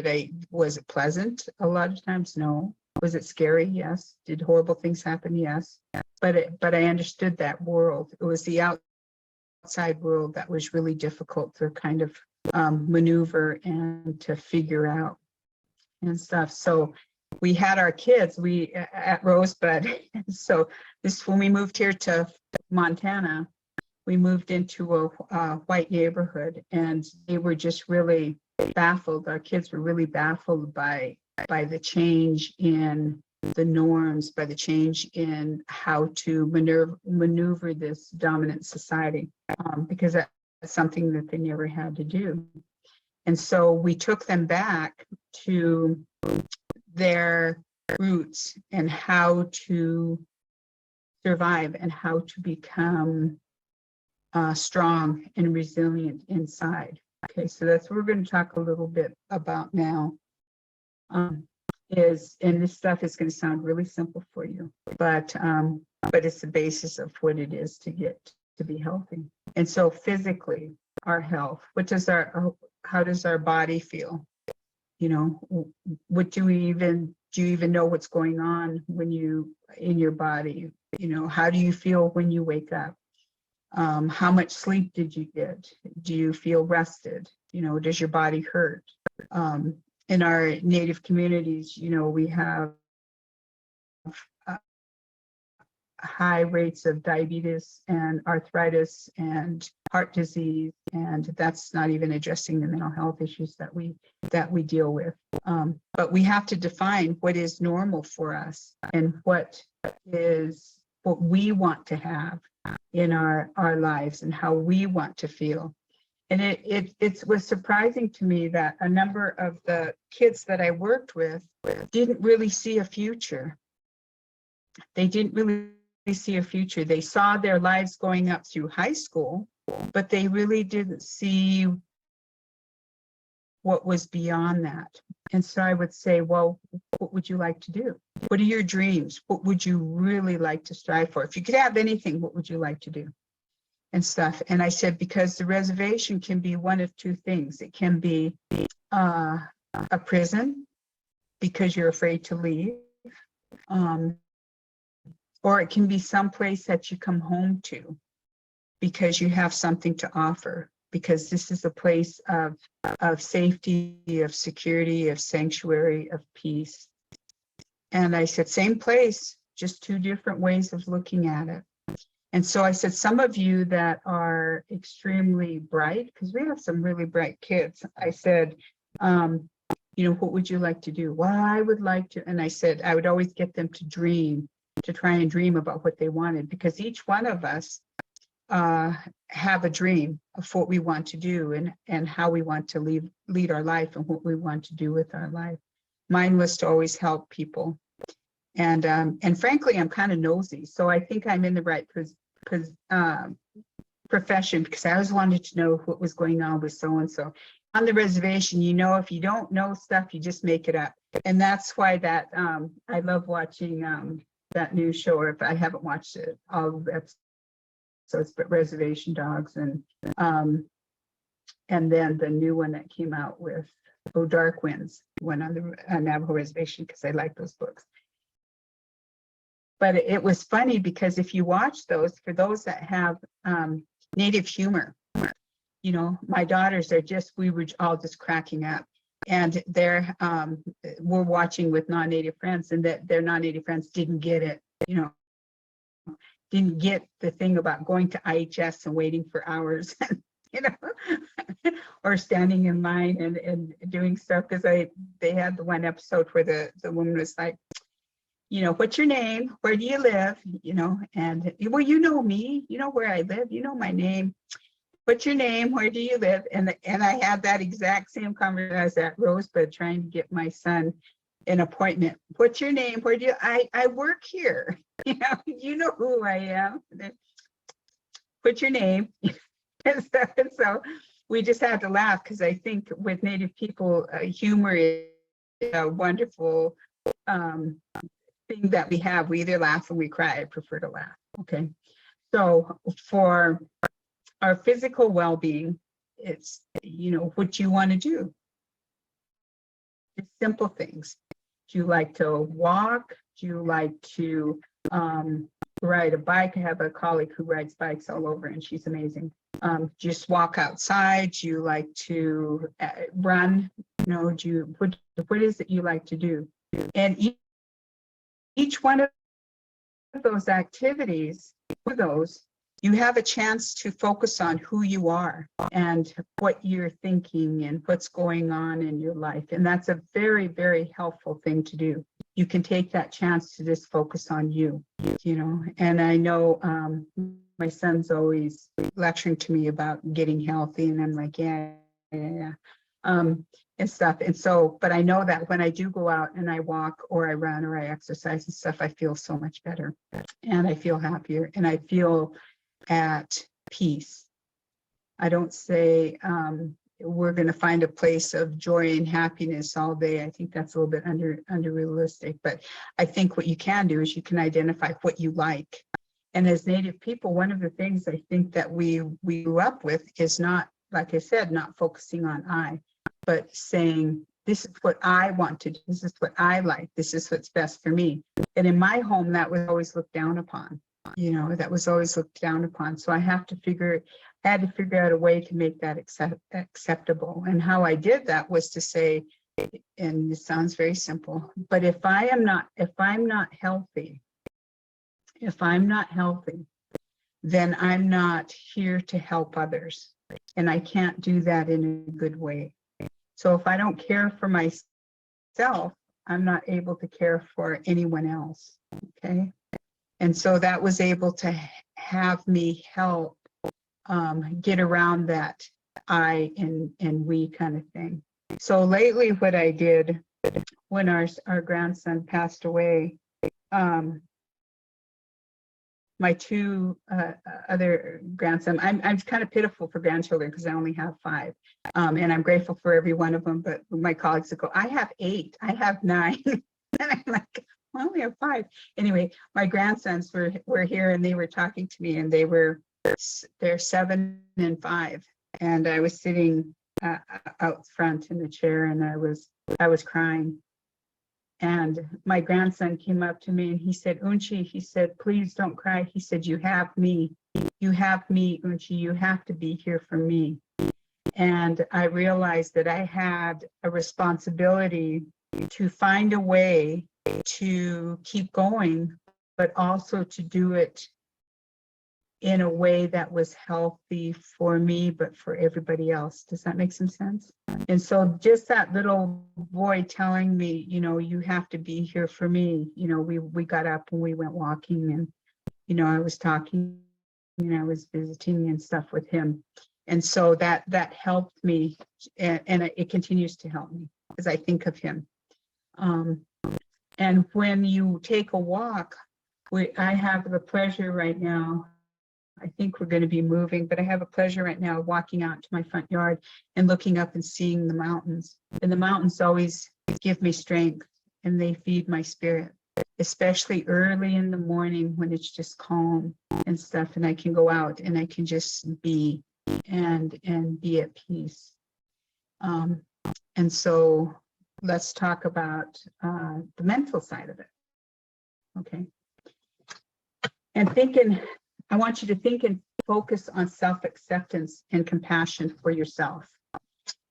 Was it pleasant? A lot of times, no. Was it scary? Yes. Did horrible things happen? Yes. But I understood that world. It was the outside world that was really difficult to kind of maneuver and to figure out and stuff. So we had our kids, at Rosebud. So when we moved here to Montana, we moved into a white neighborhood, and they were just really baffled. Our kids were really baffled by the change in the norms, by the change in how to maneuver this dominant society, because that's something that they never had to do. And so we took them back to their roots and how to survive and how to become strong and resilient inside. Okay, so that's what we're going to talk a little bit about now. And this stuff is going to sound really simple for you, but it's the basis of what it is to be healthy. And so physically, our health, how does our body feel? What do you even know what's going on in your body? How do you feel when you wake up? How much sleep did you get? Do you feel rested? Does your body hurt? In our Native communities, we have high rates of diabetes and arthritis and heart disease, and that's not even addressing the mental health issues that we deal with. But we have to define what is normal for us and what we want to have in our lives and how we want to feel. And it was surprising to me that a number of the kids that I worked with didn't really see a future. They didn't really see a future. They saw their lives going up through high school, but they really didn't see what was beyond that. And so I would say, well, what would you like to do? What are your dreams? What would you really like to strive for? If you could have anything, what would you like to do? And stuff. And I said, because the reservation can be one of two things. It can be a prison because you're afraid to leave. Or it can be someplace that you come home to because you have something to offer, because this is a place of safety, of security, of sanctuary, of peace. And I said, same place, just two different ways of looking at it. And so I said, some of you that are extremely bright, because we have some really bright kids, I said, what would you like to do? Well, I would like to, and I said, I would always get them to dream, to try and dream about what they wanted, because each one of us have a dream of what we want to do and how we want to lead our life and what we want to do with our life. Mine was to always help people. And frankly, I'm kind of nosy. So I think I'm in the right profession, because I always wanted to know what was going on with so-and-so. On the reservation, if you don't know stuff, you just make it up. And that's why that I love watching that new show, or if I haven't watched it, all of the episodes, but Reservation Dogs, and then the new one that came out with Dark Winds, one on the Navajo Reservation, because I like those books. But it was funny because if you watch those, for those that have Native humor, my daughters are we were all just cracking up. And we're watching with non-Native friends, and that their non-Native friends didn't get it, didn't get the thing about going to IHS and waiting for hours, or standing in line and doing stuff. Because they had the one episode where the woman was like, what's your name? Where do you live? And, well, you know me, where I live, my name. What's your name? Where do you live? And I had that exact same conversation. I was at Rosebud trying to get my son an appointment. What's your name? Where do you, I work here. You know who I am. What's your name? and so we just had to laugh, because I think with Native people, humor is a wonderful thing that we have. We either laugh or we cry. I prefer to laugh. Okay. So for our physical well-being, it's, what you want to do. It's simple things. Do you like to walk? Do you like to ride a bike? I have a colleague who rides bikes all over, and she's amazing. Just walk outside. Do you like to run? What is it you like to do? And each one of those activities, you have a chance to focus on who you are and what you're thinking and what's going on in your life. And that's a very, very helpful thing to do. You can take that chance to just focus on you, And I know my son's always lecturing to me about getting healthy, and I'm like, yeah. And stuff. And so, but I know that when I do go out and I walk or I run or I exercise and stuff, I feel so much better, and I feel happier, and I feel at peace. I don't say we're going to find a place of joy and happiness all day. I think that's a little bit under realistic, but I think what you can do is you can identify what you like. And as Native people, one of the things I think that we grew up with is not, like I said, not focusing on I, but saying, this is what I want to do. This is what I like. This is what's best for me. And in my home, that was always looked down upon. That was always looked down upon. So I had to figure out a way to make that acceptable. And how I did that was to say, and it sounds very simple, but if I'm not healthy, then I'm not here to help others. And I can't do that in a good way. So if I don't care for myself, I'm not able to care for anyone else. Okay. And so that was able to have me help get around that I and we kind of thing. So lately what I did when our grandson passed away, my two other grandsons, I'm kind of pitiful for grandchildren because I only have 5. And I'm grateful for every one of them. But my colleagues will go, I have 8, I have 9. And I'm like, I only have 5. Anyway, my grandsons were here and they were talking to me, and they're 7 and 5. And I was sitting out front in the chair, and I was crying. And my grandson came up to me and he said, Unchi, he said, please don't cry. He said, you have me. You have me, Unchi. You have to be here for me. And I realized that I had a responsibility to find a way to keep going, but also to do it in a way that was healthy for me, but for everybody else. Does that make some sense? And so just that little boy telling me, you know, you have to be here for me. You know, we got up and we went walking, and, you know, I was talking and I was visiting and stuff with him. And so that helped me, and it continues to help me as I think of him. And when you take a walk, I have the pleasure right now, I think we're going to be moving, but I have a pleasure right now walking out to my front yard and looking up and seeing the mountains. And the mountains always give me strength, and they feed my spirit, especially early in the morning when it's just calm and stuff, and I can go out and I can just be and be at peace. And so let's talk about the mental side of it. Okay. And I want you to think and focus on self-acceptance and compassion for yourself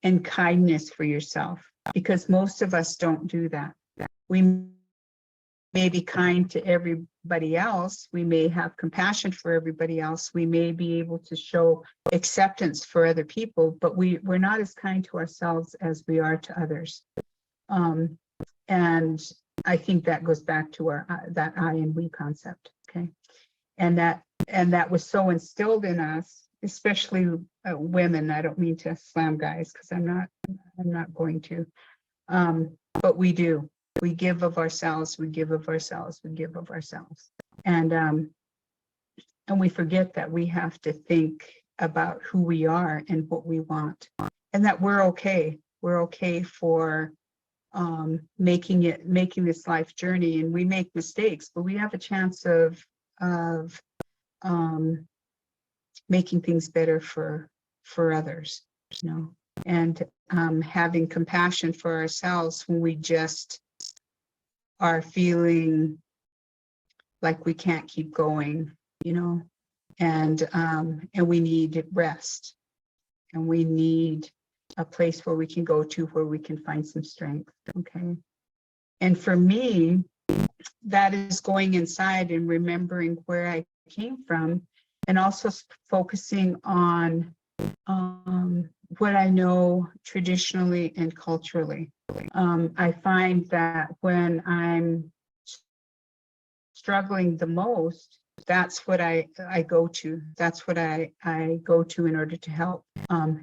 and kindness for yourself, because most of us don't do that. We may be kind to everybody else. We may have compassion for everybody else. We may be able to show acceptance for other people, but we're not as kind to ourselves as we are to others. And I think that goes back to that I and we concept. Okay. And that was so instilled in us, especially women. I don't mean to slam guys, because I'm not going to, but we do. We give of ourselves. We give of ourselves. We give of ourselves, and we forget that we have to think about who we are and what we want, and that we're okay. We're okay for making this life journey, and we make mistakes, but we have a chance of making things better for others, you know, and having compassion for ourselves when we just are feeling like we can't keep going, you know, and we need rest, and we need a place where we can go to where we can find some strength. Okay. And for me, that is going inside and remembering where I came from, and also focusing on what I know traditionally and culturally. I find that when I'm struggling the most, that's what I go to. That's what I go to in order to help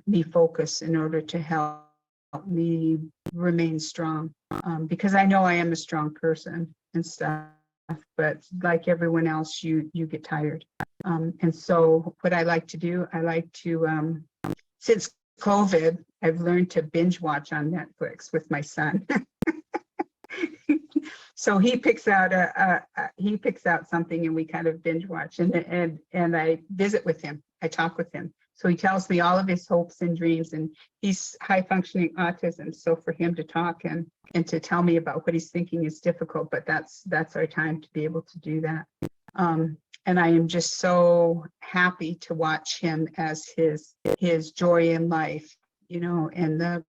me focus, in order to help me remain strong, because I know I am a strong person and stuff, but like everyone else, you get tired. And so what I like to do, I like to, since COVID, I've learned to binge watch on Netflix with my son. So he picks out something, and we kind of binge watch, and I visit with him. I talk with him. So he tells me all of his hopes and dreams, and he's high functioning autism. So for him to talk and to tell me about what he's thinking is difficult, but that's our time to be able to do that. And I am just so happy to watch him as his joy in life, you know, and the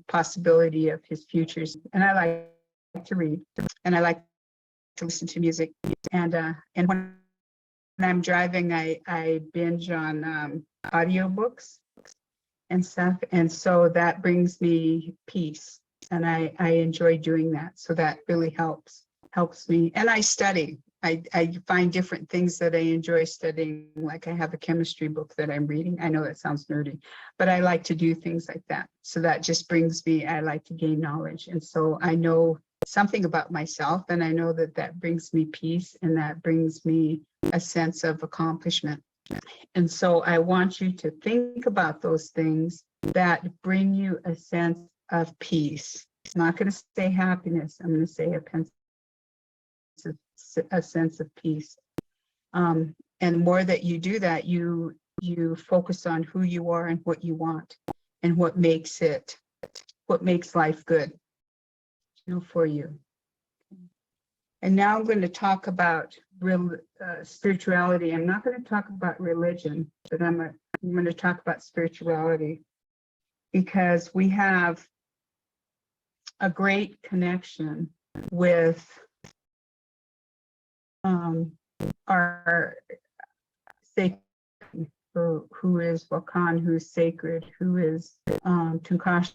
possibility of his futures. And I like to read, and I like to listen to music, and when I'm driving, I binge on audiobooks and stuff, and so that brings me peace, and I enjoy doing that. So that really helps me. And I study. I find different things that I enjoy studying. Like I have a chemistry book that I'm reading. I know that sounds nerdy, but I like to do things like that. So that just brings me, I like to gain knowledge. And so I know something about myself, and I know that that brings me peace and that brings me a sense of accomplishment. And so I want you to think about those things that bring you a sense of peace. I'm not going to say happiness. I'm going to say a sense of peace. And the more that you do that, you focus on who you are and what you want and what makes life good, for you. And now I'm going to talk about spirituality. I'm not going to talk about religion, but I'm going to talk about spirituality, because we have a great connection with our sacred, who is Wakan, who is sacred, who is Tunkashla,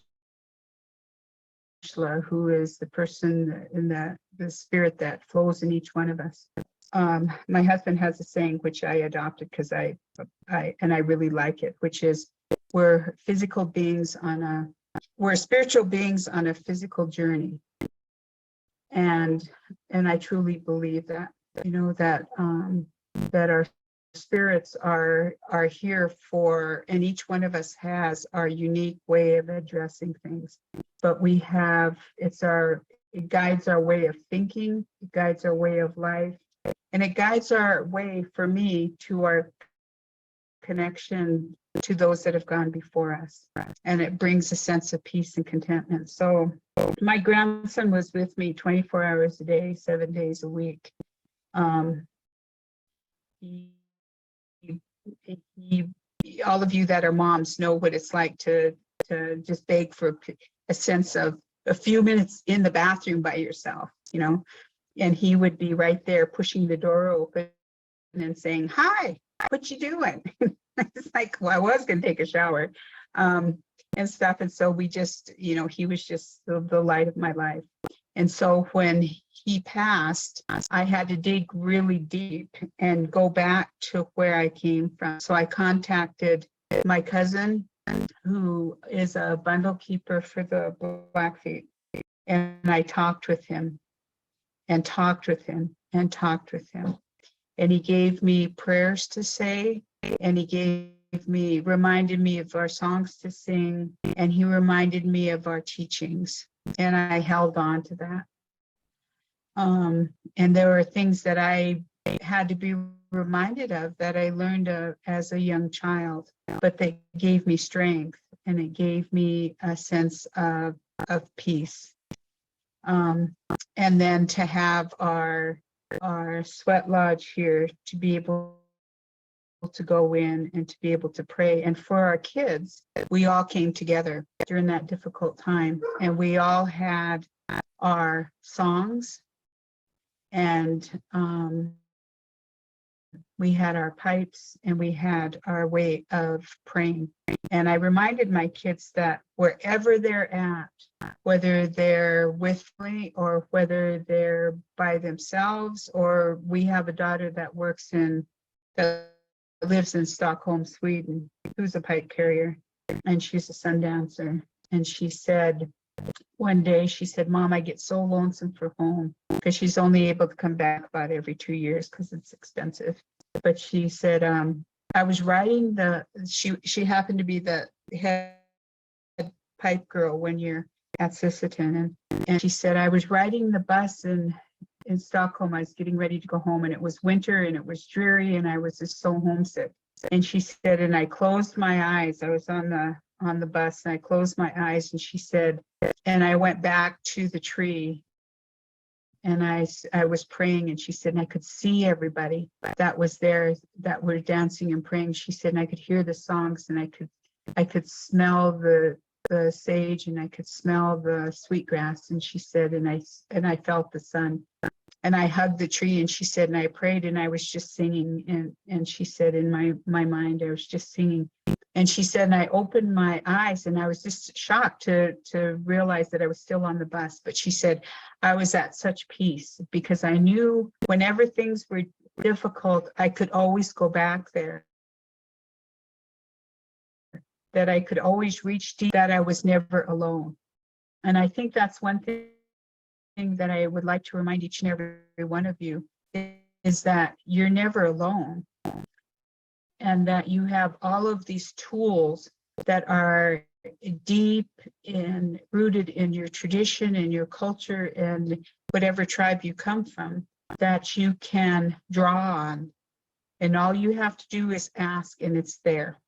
who is the person in the spirit that flows in each one of us. My husband has a saying which I adopted because I really like it, which is we're spiritual beings on a physical journey. And I truly believe that, that our spirits are here for, and each one of us has our unique way of addressing things. But it guides our way of thinking, it guides our way of life, and it guides our way, for me, to our connection to those that have gone before us. And it brings a sense of peace and contentment. So my grandson was with me 24 hours a day, 7 days a week. All of you that are moms know what it's like to just beg for a sense of a few minutes in the bathroom by yourself, and he would be right there pushing the door open and saying, "Hi, what you doing?" It's like, well, I was going to take a shower and stuff. And so we just, he was just the light of my life. And so when he passed, I had to dig really deep and go back to where I came from. So I contacted my cousin, who is a bundle keeper for the Blackfeet. And I talked with him and talked with him and talked with him. And he gave me prayers to say, and he reminded me of our songs to sing, and he reminded me of our teachings. And I held on to that. And there were things that I had to be reminded of that I learned as a young child, but they gave me strength, and it gave me a sense of peace. And then to have our sweat lodge here, to be able to go in and to be able to pray. And for our kids, we all came together during that difficult time, and we all had our songs, and we had our pipes, and we had our way of praying. And I reminded my kids that wherever they're at, whether they're with me or whether they're by themselves, or we have a daughter that lives in Stockholm, Sweden, who's a pipe carrier, and she's a sun dancer. And she said, one day, she said, "Mom, I get so lonesome for home," because she's only able to come back about every 2 years because it's expensive. But she said, I was riding she happened to be the head pipe girl one year at Sisseton. And she said, I was riding the bus in Stockholm. I was getting ready to go home, and it was winter and it was dreary, and I was just so homesick. And she said, and I closed my eyes. I was on the bus, and I closed my eyes, and she said, and I went back to the tree, and I was praying, and she said, and I could see everybody that was there that were dancing and praying. She said, and I could hear the songs, and I could smell the sage, and I could smell the sweetgrass. And she said, and I felt the sun, and I hugged the tree. And she said, and I prayed, and I was just singing. And she said, in my mind, I was just singing. And she said, and I opened my eyes, and I was just shocked to realize that I was still on the bus. But she said, I was at such peace, because I knew whenever things were difficult, I could always go back there, that I could always reach deep, that I was never alone. And I think that's one thing that I would like to remind each and every one of you is that you're never alone, and that you have all of these tools that are deep and rooted in your tradition and your culture and whatever tribe you come from, that you can draw on. And all you have to do is ask, and it's there,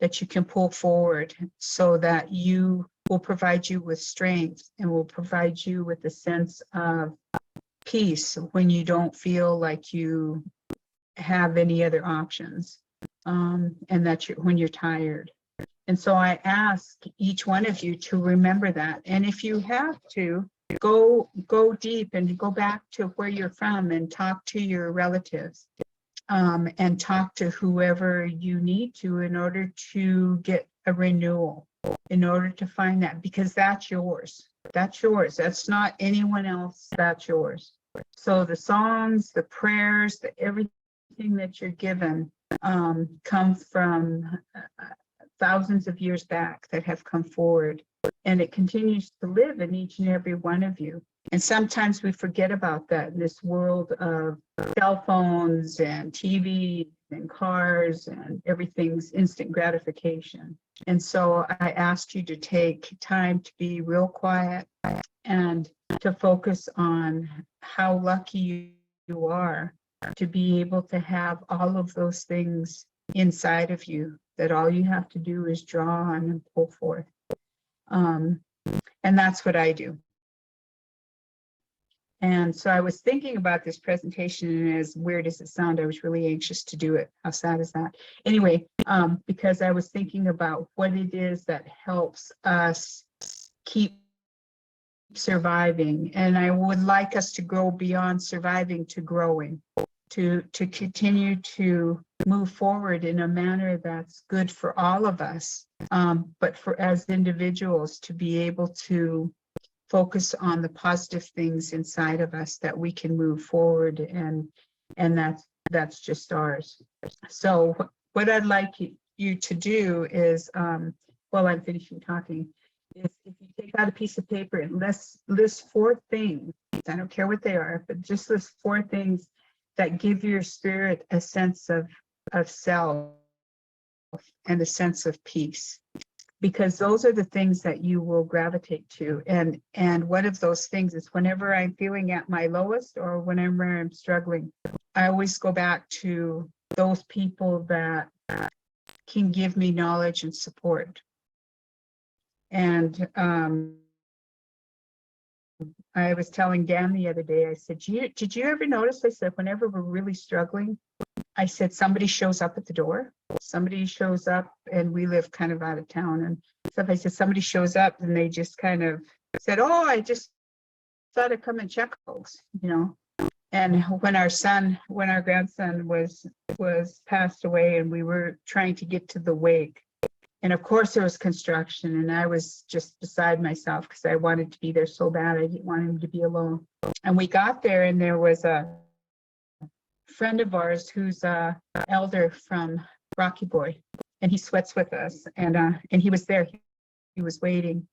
that you can pull forward, so that you will provide you with strength and will provide you with a sense of peace when you don't feel like you have any other options, and that when you're tired. And so I ask each one of you to remember that. And if you have to, go deep and go back to where you're from and talk to your relatives, and talk to whoever you need to in order to get a renewal, in order to find that, because that's yours. That's yours. That's not anyone else. That's yours. So the songs, the prayers, everything that you're given come from thousands of years back that have come forward, and it continues to live in each and every one of you. And sometimes we forget about that in this world of cell phones and TV and cars, and everything's instant gratification. And so I asked you to take time to be real quiet and to focus on how lucky you are to be able to have all of those things inside of you, that all you have to do is draw on and pull forth. And that's what I do. And so I was thinking about this presentation, and as weird as it sounds, I was really anxious to do it. How sad is that? Anyway, because I was thinking about what it is that helps us keep surviving. And I would like us to go beyond surviving to growing, to continue to move forward in a manner that's good for all of us, but for as individuals to be able to focus on the positive things inside of us, that we can move forward, and that's just ours. So what I'd like you to do is, while I'm finishing talking, is if you take out a piece of paper and list 4 things, I don't care what they are, but just list 4 things that give your spirit a sense of self and a sense of peace, because those are the things that you will gravitate to. And one of those things is, whenever I'm feeling at my lowest or whenever I'm struggling, I always go back to those people that can give me knowledge and support. And I was telling Dan the other day, I said, did you ever notice, I said, whenever we're really struggling, I said, somebody shows up at the door. Somebody shows up, and we live kind of out of town. And so I said, somebody shows up, and they just kind of said, oh, I just thought I'd come and check, folks, you know. And when our grandson was passed away, and we were trying to get to the wake, and of course there was construction, and I was just beside myself because I wanted to be there so bad. I didn't want him to be alone. And we got there, and there was a friend of ours who's a elder from Rocky Boy, and he sweats with us, and he was there. He was waiting,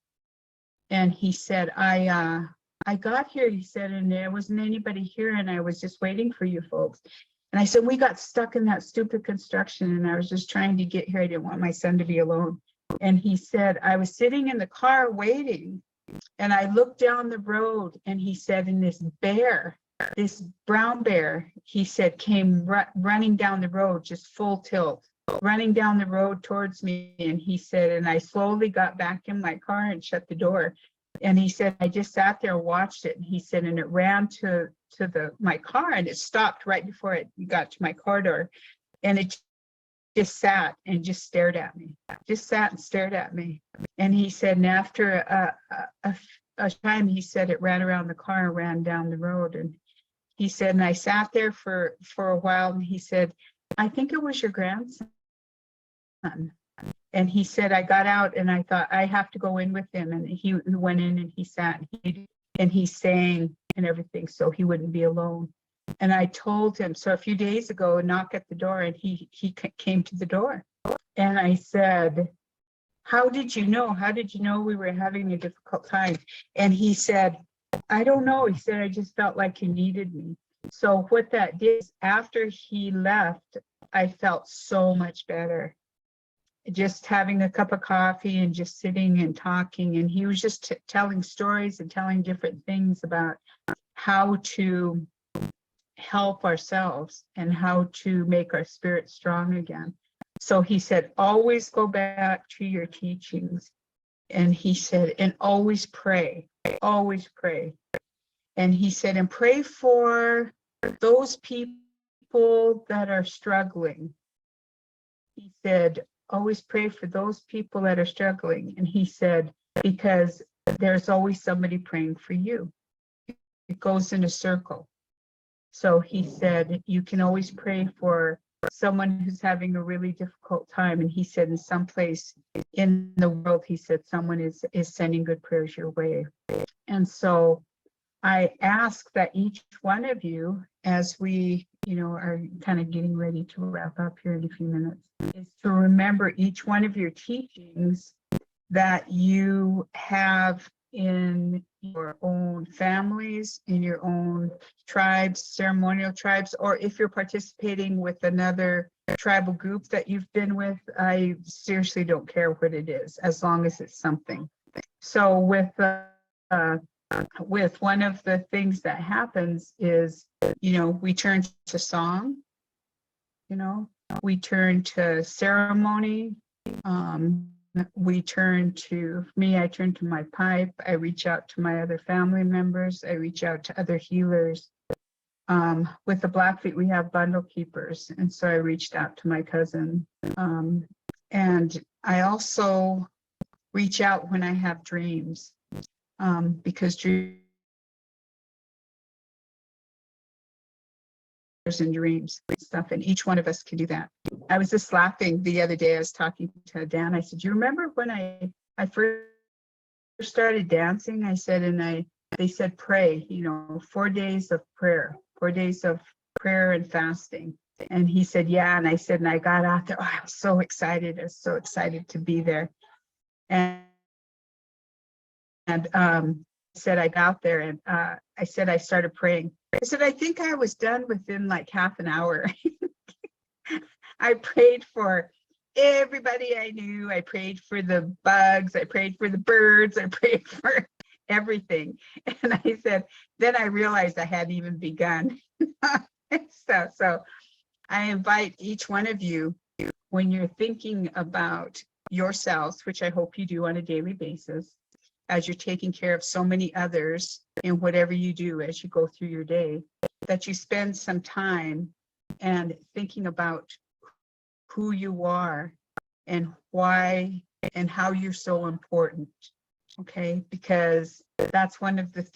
and he said, I got here, he said, and there wasn't anybody here, and I was just waiting for you folks. And I said, we got stuck in that stupid construction, and I was just trying to get here. I didn't want my son to be alone. And he said, I was sitting in the car waiting, and I looked down the road, and he said, and this brown bear, he said, came running down the road, just full tilt, running down the road towards me. And he said, and I slowly got back in my car and shut the door. And he said, I just sat there and watched it. And he said, and it ran to my car, and it stopped right before it got to my car door. And it just sat and just stared at me, And he said, and after a time, he said, it ran around the car and ran down the road. And he said, and I sat there for a while, and he said, I think it was your grandson. And he said, I got out, and I thought, I have to go in with him. And he went in, and he sat, and he sang and everything, so he wouldn't be alone. And I told him, so a few days ago, knock at the door, and he came to the door. And I said, how did you know? How did you know we were having a difficult time? And he said, I don't know. He said, I just felt like he needed me. So what that did is after he left, I felt so much better. Just having a cup of coffee and just sitting and talking. And he was just telling stories and telling different things about how to help ourselves and how to make our spirit strong again. So he said, always go back to your teachings. And he said, and always pray, always pray. And he said, and pray for those people that are struggling. He said, always pray for those people that are struggling. And he said, because there's always somebody praying for you. It goes in a circle. So he said, you can always pray for someone who's having a really difficult time. And he said, in some place in the world, he said, someone is sending good prayers your way. And so I ask that each one of you, as we, are kind of getting ready to wrap up here in a few minutes, is to remember each one of your teachings that you have in your own families, in your own tribes, ceremonial tribes, or if you're participating with another tribal group that you've been with, I seriously don't care what it is, as long as it's something. So with one of the things that happens is, we turn to song, we turn to ceremony, we turn to me, I turn to my pipe, I reach out to my other family members, I reach out to other healers. With the Blackfeet, we have bundle keepers. And so I reached out to my cousin. And I also reach out when I have dreams, because dreams and dreams and stuff, and each one of us can do that. I was just laughing the other day. I was talking to Dan. I said, you remember when I first started dancing? I said, and they said, pray, 4 days of prayer, 4 days of prayer and fasting. And he said, yeah. And I said, and I got out there. Oh, I was so excited. I was so excited to be there. And said I got there, and I said I started praying. I said, I think I was done within like half an hour. I prayed for everybody I knew. I prayed for the bugs. I prayed for the birds. I prayed for everything. And I said, then I realized I hadn't even begun. So I invite each one of you, when you're thinking about yourselves, which I hope you do on a daily basis, as you're taking care of so many others in whatever you do as you go through your day, that you spend some time and thinking about who you are and why and how you're so important, okay? Because that's one of the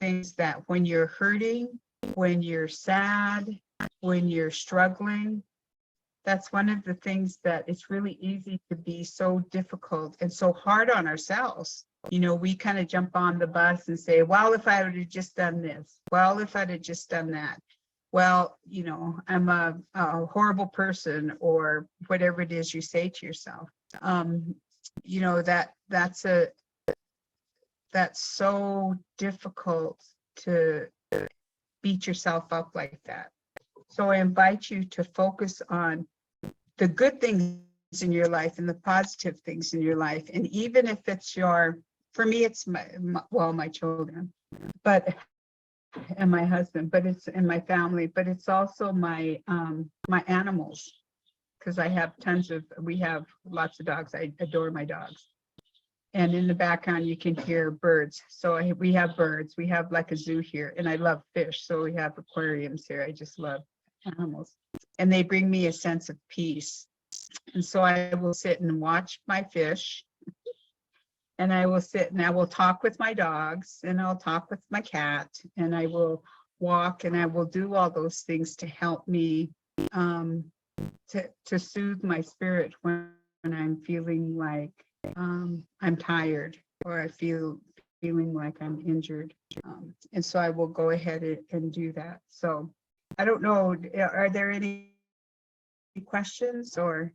things that when you're hurting, when you're sad, when you're struggling, that's one of the things that it's really easy to be so difficult and so hard on ourselves. We kind of jump on the bus and say, well, if I would have just done this, well, if I'd have just done that, well, I'm a horrible person, or whatever it is you say to yourself. That's so difficult to beat yourself up like that. So I invite you to focus on the good things in your life and the positive things in your life. And even if it's for me, it's my children, and my husband, but it's in my family, but it's also my animals, because we have lots of dogs. I adore my dogs. And in the background, you can hear birds. So we have birds. We have like a zoo here, and I love fish. So we have aquariums here. I just love animals, and they bring me a sense of peace. And so I will sit and watch my fish, and I will sit and I will talk with my dogs, and I'll talk with my cat, and I will walk, and I will do all those things to help me to soothe my spirit when I'm feeling like I'm tired, or I feeling like I'm injured. And so I will go ahead and do that. So I don't know, are there any questions or?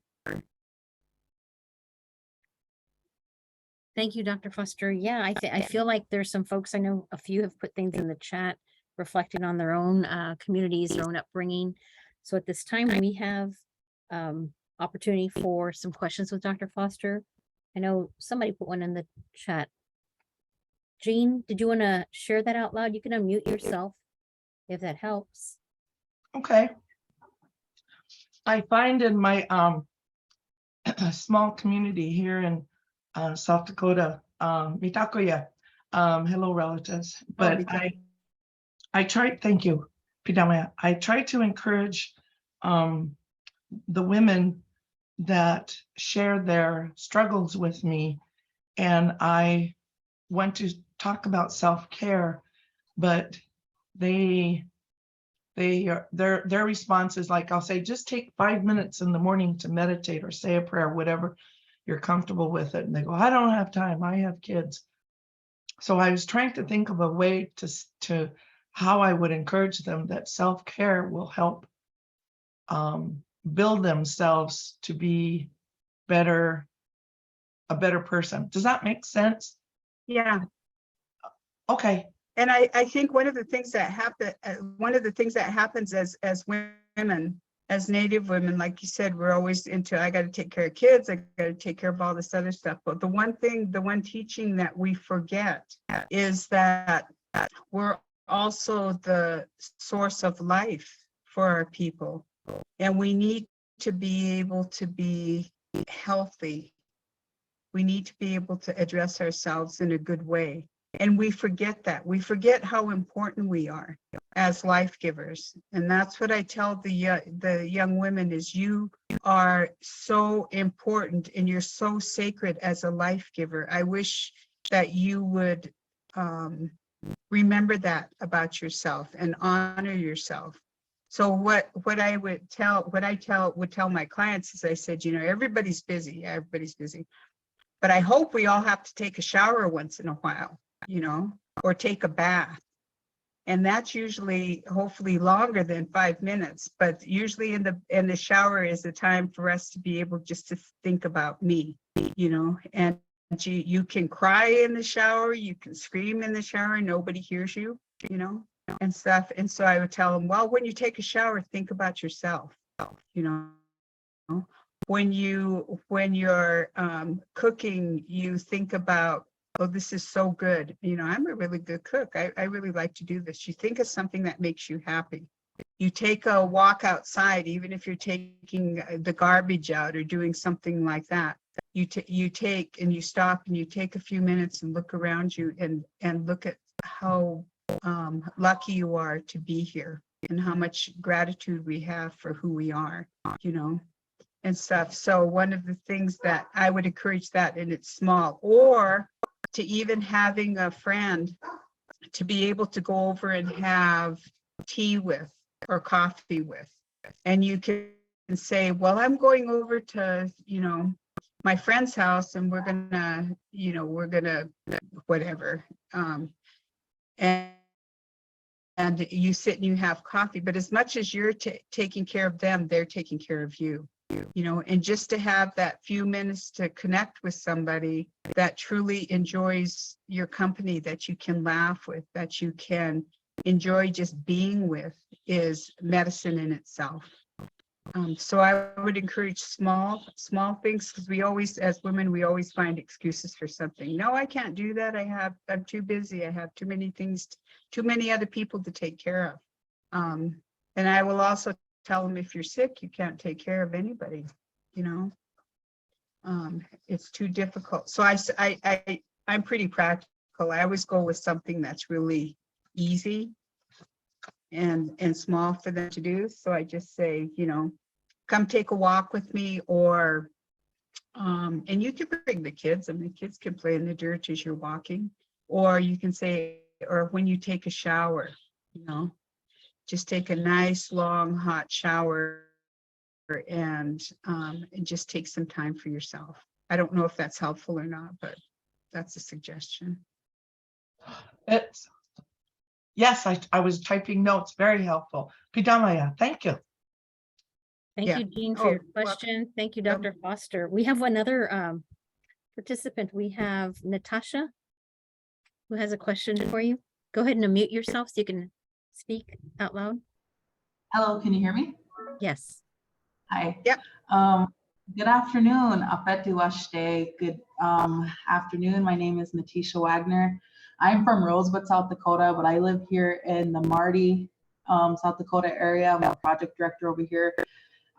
Thank you, Dr. Foster. Yeah, I feel like there's some folks, I know a few have put things in the chat reflecting on their own communities, their own upbringing. So at this time, we have opportunity for some questions with Dr. Foster. I know somebody put one in the chat. Jean, did you want to share that out loud? You can unmute yourself if that helps. Okay. I find in my small community here in South Dakota, Mitakoya, hello relatives, but I try, thank you, Pidamaya. I try to encourage the women that share their struggles with me, and I want to talk about self-care, but their response is like, I'll say, just take 5 minutes in the morning to meditate or say a prayer, whatever you're comfortable with it. And they go, I don't have time, I have kids. So I was trying to think of a way to how I would encourage them that self-care will help build themselves to be a better person. Does that make sense? Yeah. Okay. And I think one of the things that happens as women, as Native women, like you said, we're always into, I got to take care of kids, I got to take care of all this other stuff. But the one teaching that we forget is that we're also the source of life for our people. And we need to be able to be healthy. We need to be able to address ourselves in a good way. And we forget that. We forget how important we are as life givers. And that's what I tell the young women is you are so important and you're so sacred as a life giver. I wish that you would remember that about yourself and honor yourself. So what I would tell my clients is I said, you know, everybody's busy, but I hope we all have to take a shower once in a while, you know, or take a bath. And that's usually hopefully longer than 5 minutes, but usually in the shower is the time for us to be able just to think about me, you know, and you can cry in the shower, you can scream in the shower, nobody hears you, you know, and stuff. And so I would tell them, well, when you take a shower, think about yourself, you know. When you're cooking, you think about, oh, this is so good. You know, I'm a really good cook. I really like to do this. You think of something that makes you happy. You take a walk outside, even if you're taking the garbage out or doing something like that. You take and you stop and you take a few minutes and look around you and look at how lucky you are to be here and how much gratitude we have for who we are, you know, and stuff. So one of the things that I would encourage that, and it's small, or to even having a friend to be able to go over and have tea with or coffee with. And you can say, well, I'm going over to, you know, my friend's house and we're gonna whatever. And you sit and you have coffee, but as much as you're taking care of them, they're taking care of you. You know, and just to have that few minutes to connect with somebody that truly enjoys your company, that you can laugh with, that you can enjoy just being with, is medicine in itself. So I would encourage small things, because we always, as women, we always find excuses for something. No, I can't do that. I'm too busy. I have too many things, too many other people to take care of. And I will also tell them, if you're sick, you can't take care of anybody, you know. It's too difficult. So I'm pretty practical. I always go with something that's really easy and small for them to do. So I just say, you know, come take a walk with me, or and you can bring the kids, and the kids can play in the dirt as you're walking, or you can say, or when you take a shower, you know, just take a nice long hot shower and just take some time for yourself. I don't know if that's helpful or not, but that's a suggestion. Yes, I was typing notes, very helpful. Pidamaya, thank you. Thank you, Jean, for your question. Thank you, Dr. Foster. We have another participant, we have Natasha, who has a question for you. Go ahead and unmute yourself so you can speak out loud. Hello, can you hear me? Yes. Hi. Yep. Good afternoon. Good afternoon. My name is Natisha Wagner. I'm from Rosebud, South Dakota, but I live here in the Marty, South Dakota area. I'm a project director over here.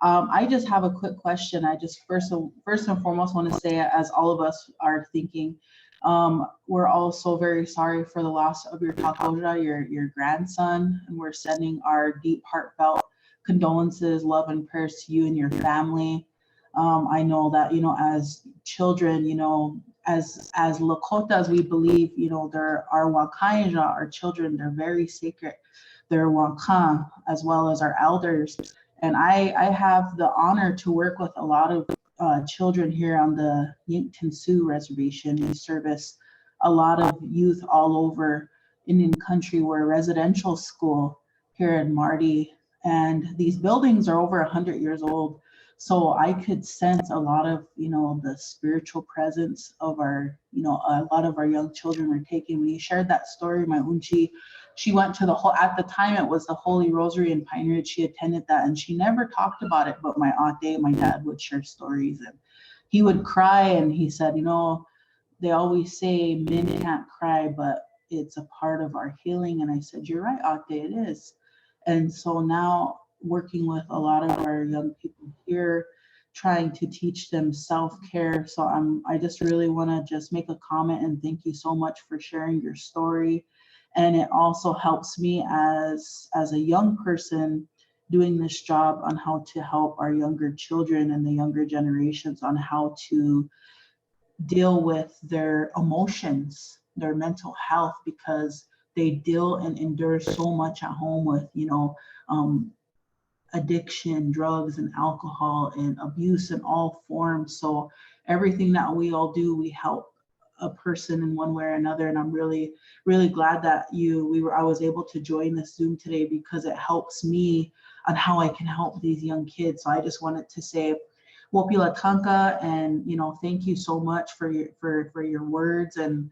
I just have a quick question. I just first and foremost want to say, as all of us are thinking, we're all so very sorry for the loss of your Takoja, your grandson, and we're sending our deep, heartfelt condolences, love, and prayers to you and your family. I know that, you know, as children, you know, as Lakotas, we believe, you know, there are Wakaija, our children, they're very sacred. They're Waka, as well as our elders. And I have the honor to work with a lot of children here on the Yankton Sioux Reservation. We service a lot of youth all over Indian country. We're a residential school here in Marty, and these buildings are over 100 years old. So I could sense a lot of, you know, the spiritual presence of our, you know, a lot of our young children were taken. We shared that story. My unchi, she went to the whole, at the time it was the Holy Rosary in Pine Ridge. She attended that and she never talked about it, but my ate, my dad would share stories and he would cry and he said, you know, they always say men can't cry, but it's a part of our healing. And I said, you're right, Ate, it is. And so now working with a lot of our young people here, trying to teach them self-care. So I just really want to just make a comment and thank you so much for sharing your story. And it also helps me as a young person doing this job on how to help our younger children and the younger generations on how to deal with their emotions, their mental health, because they deal and endure so much at home with, you know, addiction, drugs and alcohol and abuse in all forms. So everything that we all do, we help a person in one way or another. And I'm really, really glad that I was able to join this Zoom today because it helps me on how I can help these young kids. So I just wanted to say Wopila Tanka, and you know, thank you so much for your words. And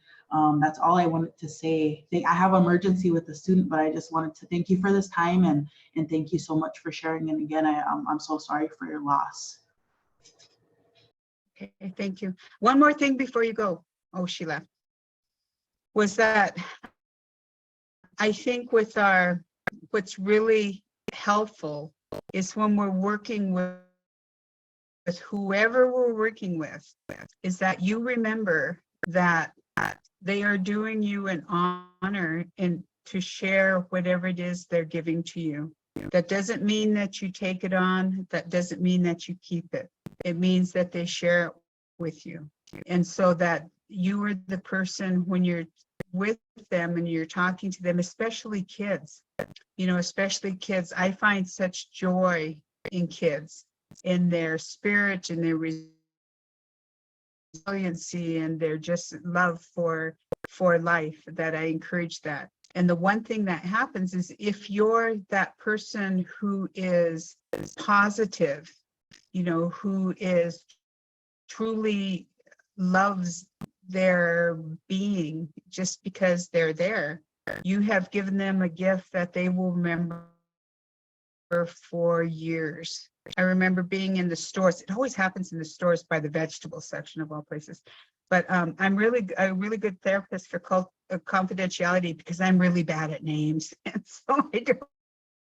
that's all I wanted to say. I have emergency with the student, but I just wanted to thank you for this time and thank you so much for sharing. And again, I'm so sorry for your loss. Okay, thank you. One more thing before you go. Oh, she left. Was that I think with what's really helpful is when we're working with whoever we're working with, is that you remember that they are doing you an honor and to share whatever it is they're giving to you. That doesn't mean that you take it on. That doesn't mean that you keep it. It means that they share it with you. And so that you are the person when you're with them and you're talking to them, especially kids, you know, especially kids. I find such joy in kids, in their spirit and their resiliency and their just love for life, that I encourage that. And the one thing that happens is if you're that person who is positive, you know, who is truly loves their being just because they're there, you have given them a gift that they will remember for years. I remember being in the stores. It always happens in the stores by the vegetable section of all places. But I'm really a really good therapist for confidentiality because I'm really bad at names. And so I don't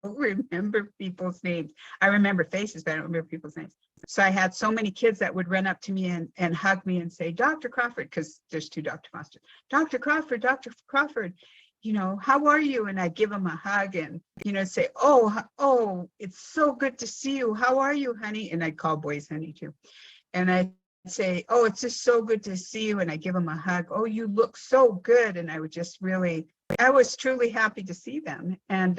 remember people's names. I remember faces, but I don't remember people's names. So I had so many kids that would run up to me and hug me and say, Dr. Crawford, because there's two Dr. Foster, Dr. Crawford, you know, how are you? And I give them a hug and, you know, say, oh, it's so good to see you. How are you, honey? And I call boys honey too. And I say, oh, it's just so good to see you. And I give them a hug. Oh, you look so good. And I would just really, I was truly happy to see them. And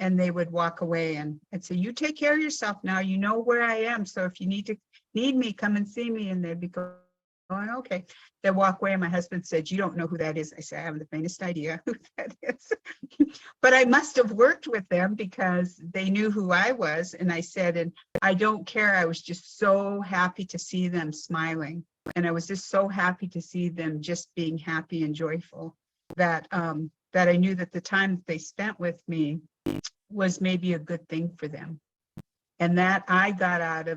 they would walk away and I'd say, you take care of yourself now. You know where I am. So if you need me, come and see me. And they'd be going, okay. They walk away and my husband said, you don't know who that is. I said, I haven't the faintest idea who that is. But I must have worked with them because they knew who I was. And I said, and I don't care. I was just so happy to see them smiling. And I was just so happy to see them just being happy and joyful, that that I knew that the time that they spent with me was maybe a good thing for them. And that I got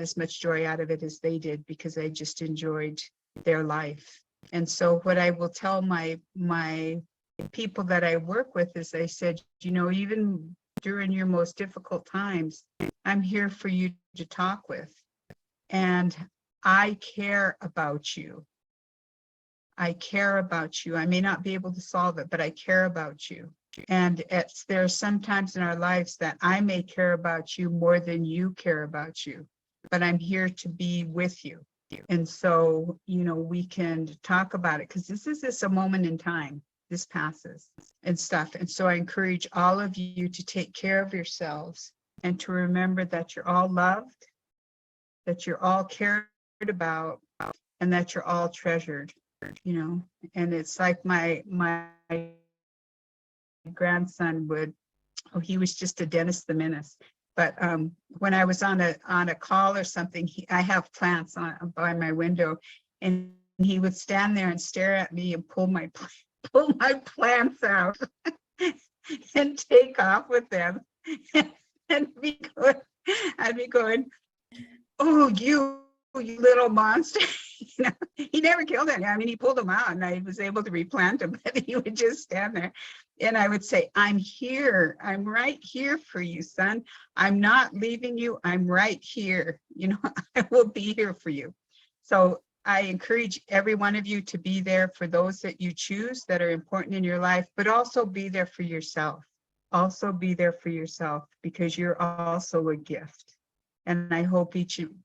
as much joy out of it as they did, because I just enjoyed their life. And so what I will tell my people that I work with is, I said, you know, even during your most difficult times, I'm here for you to talk with. And I care about you. I care about you. I may not be able to solve it, but I care about you. And there are some times in our lives that I may care about you more than you care about you, but I'm here to be with you. And so, you know, we can talk about it, because this is just a moment in time. This passes and stuff. And so I encourage all of you to take care of yourselves and to remember that you're all loved, that you're all cared about, and that you're all treasured, you know. And it's like my grandson would, oh, he was just a Dennis the Menace. But when I was on a call or something, I have plants by my window, and he would stand there and stare at me and pull my plants out and take off with them. And I'd be going, oh, you little monster. You know, he never killed any. I mean, he pulled them out and I was able to replant them, but he would just stand there. And I would say, I'm here. I'm right here for you, son. I'm not leaving you. I'm right here. You know, I will be here for you. So I encourage every one of you to be there for those that you choose that are important in your life, but also be there for yourself. Also be there for yourself, because you're also a gift. And I hope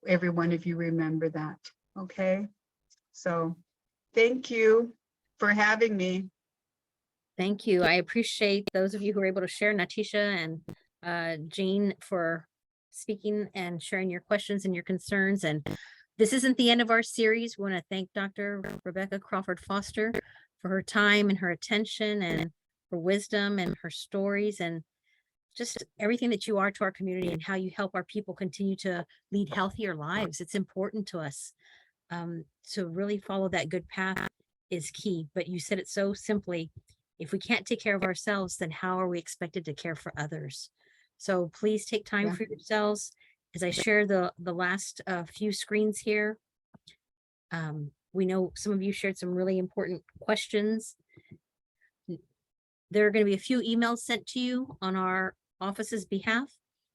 every one of you remember that. Okay. So thank you for having me. Thank you. I appreciate those of you who were able to share, Natisha and Jean, for speaking and sharing your questions and your concerns. And this isn't the end of our series. We want to thank Dr. Rebecca Crawford Foster for her time and her attention and her wisdom and her stories and just everything that you are to our community and how you help our people continue to lead healthier lives. It's important to us. To really follow that good path is key. But you said it so simply. If we can't take care of ourselves, then how are we expected to care for others? So please take time Yeah. for yourselves. As I share the last few screens here, we know some of you shared some really important questions. There are going to be a few emails sent to you on our office's behalf.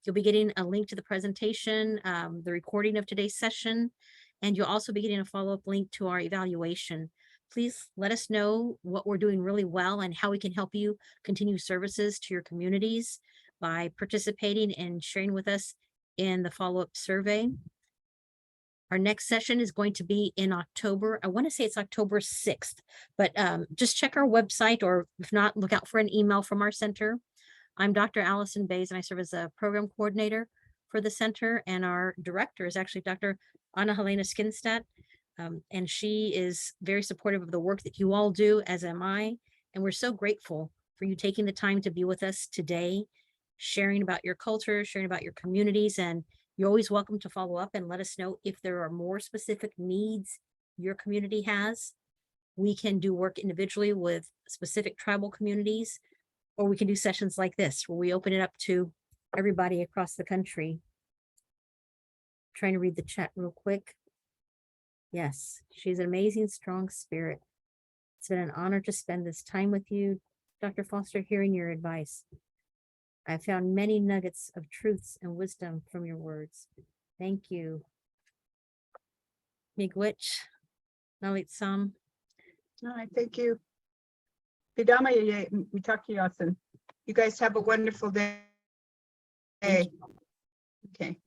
You'll be getting a link to the presentation, the recording of today's session, and you'll also be getting a follow-up link to our evaluation. Please let us know what we're doing really well and how we can help you continue services to your communities by participating and sharing with us in the follow-up survey. Our next session is going to be in October. I want to say it's October 6th, but just check our website, or if not, look out for an email from our center. I'm Dr. Allison Bays, and I serve as a program coordinator for the center, and our director is actually Dr. Anna Helena Skinstadt, and she is very supportive of the work that you all do, as am I, and we're so grateful for you taking the time to be with us today, sharing about your culture, sharing about your communities, and you're always welcome to follow up and let us know if there are more specific needs your community has. We can do work individually with specific tribal communities, or we can do sessions like this where we open it up to everybody across the country. Trying to read the chat real quick. Yes, she's an amazing, strong spirit. It's been an honor to spend this time with you, Dr. Foster, hearing your advice. I found many nuggets of truths and wisdom from your words. Thank you. Miigwech, Nalitsam. All right, thank you. Bidama yeye, mitaki yasin. You guys have a wonderful day. Okay.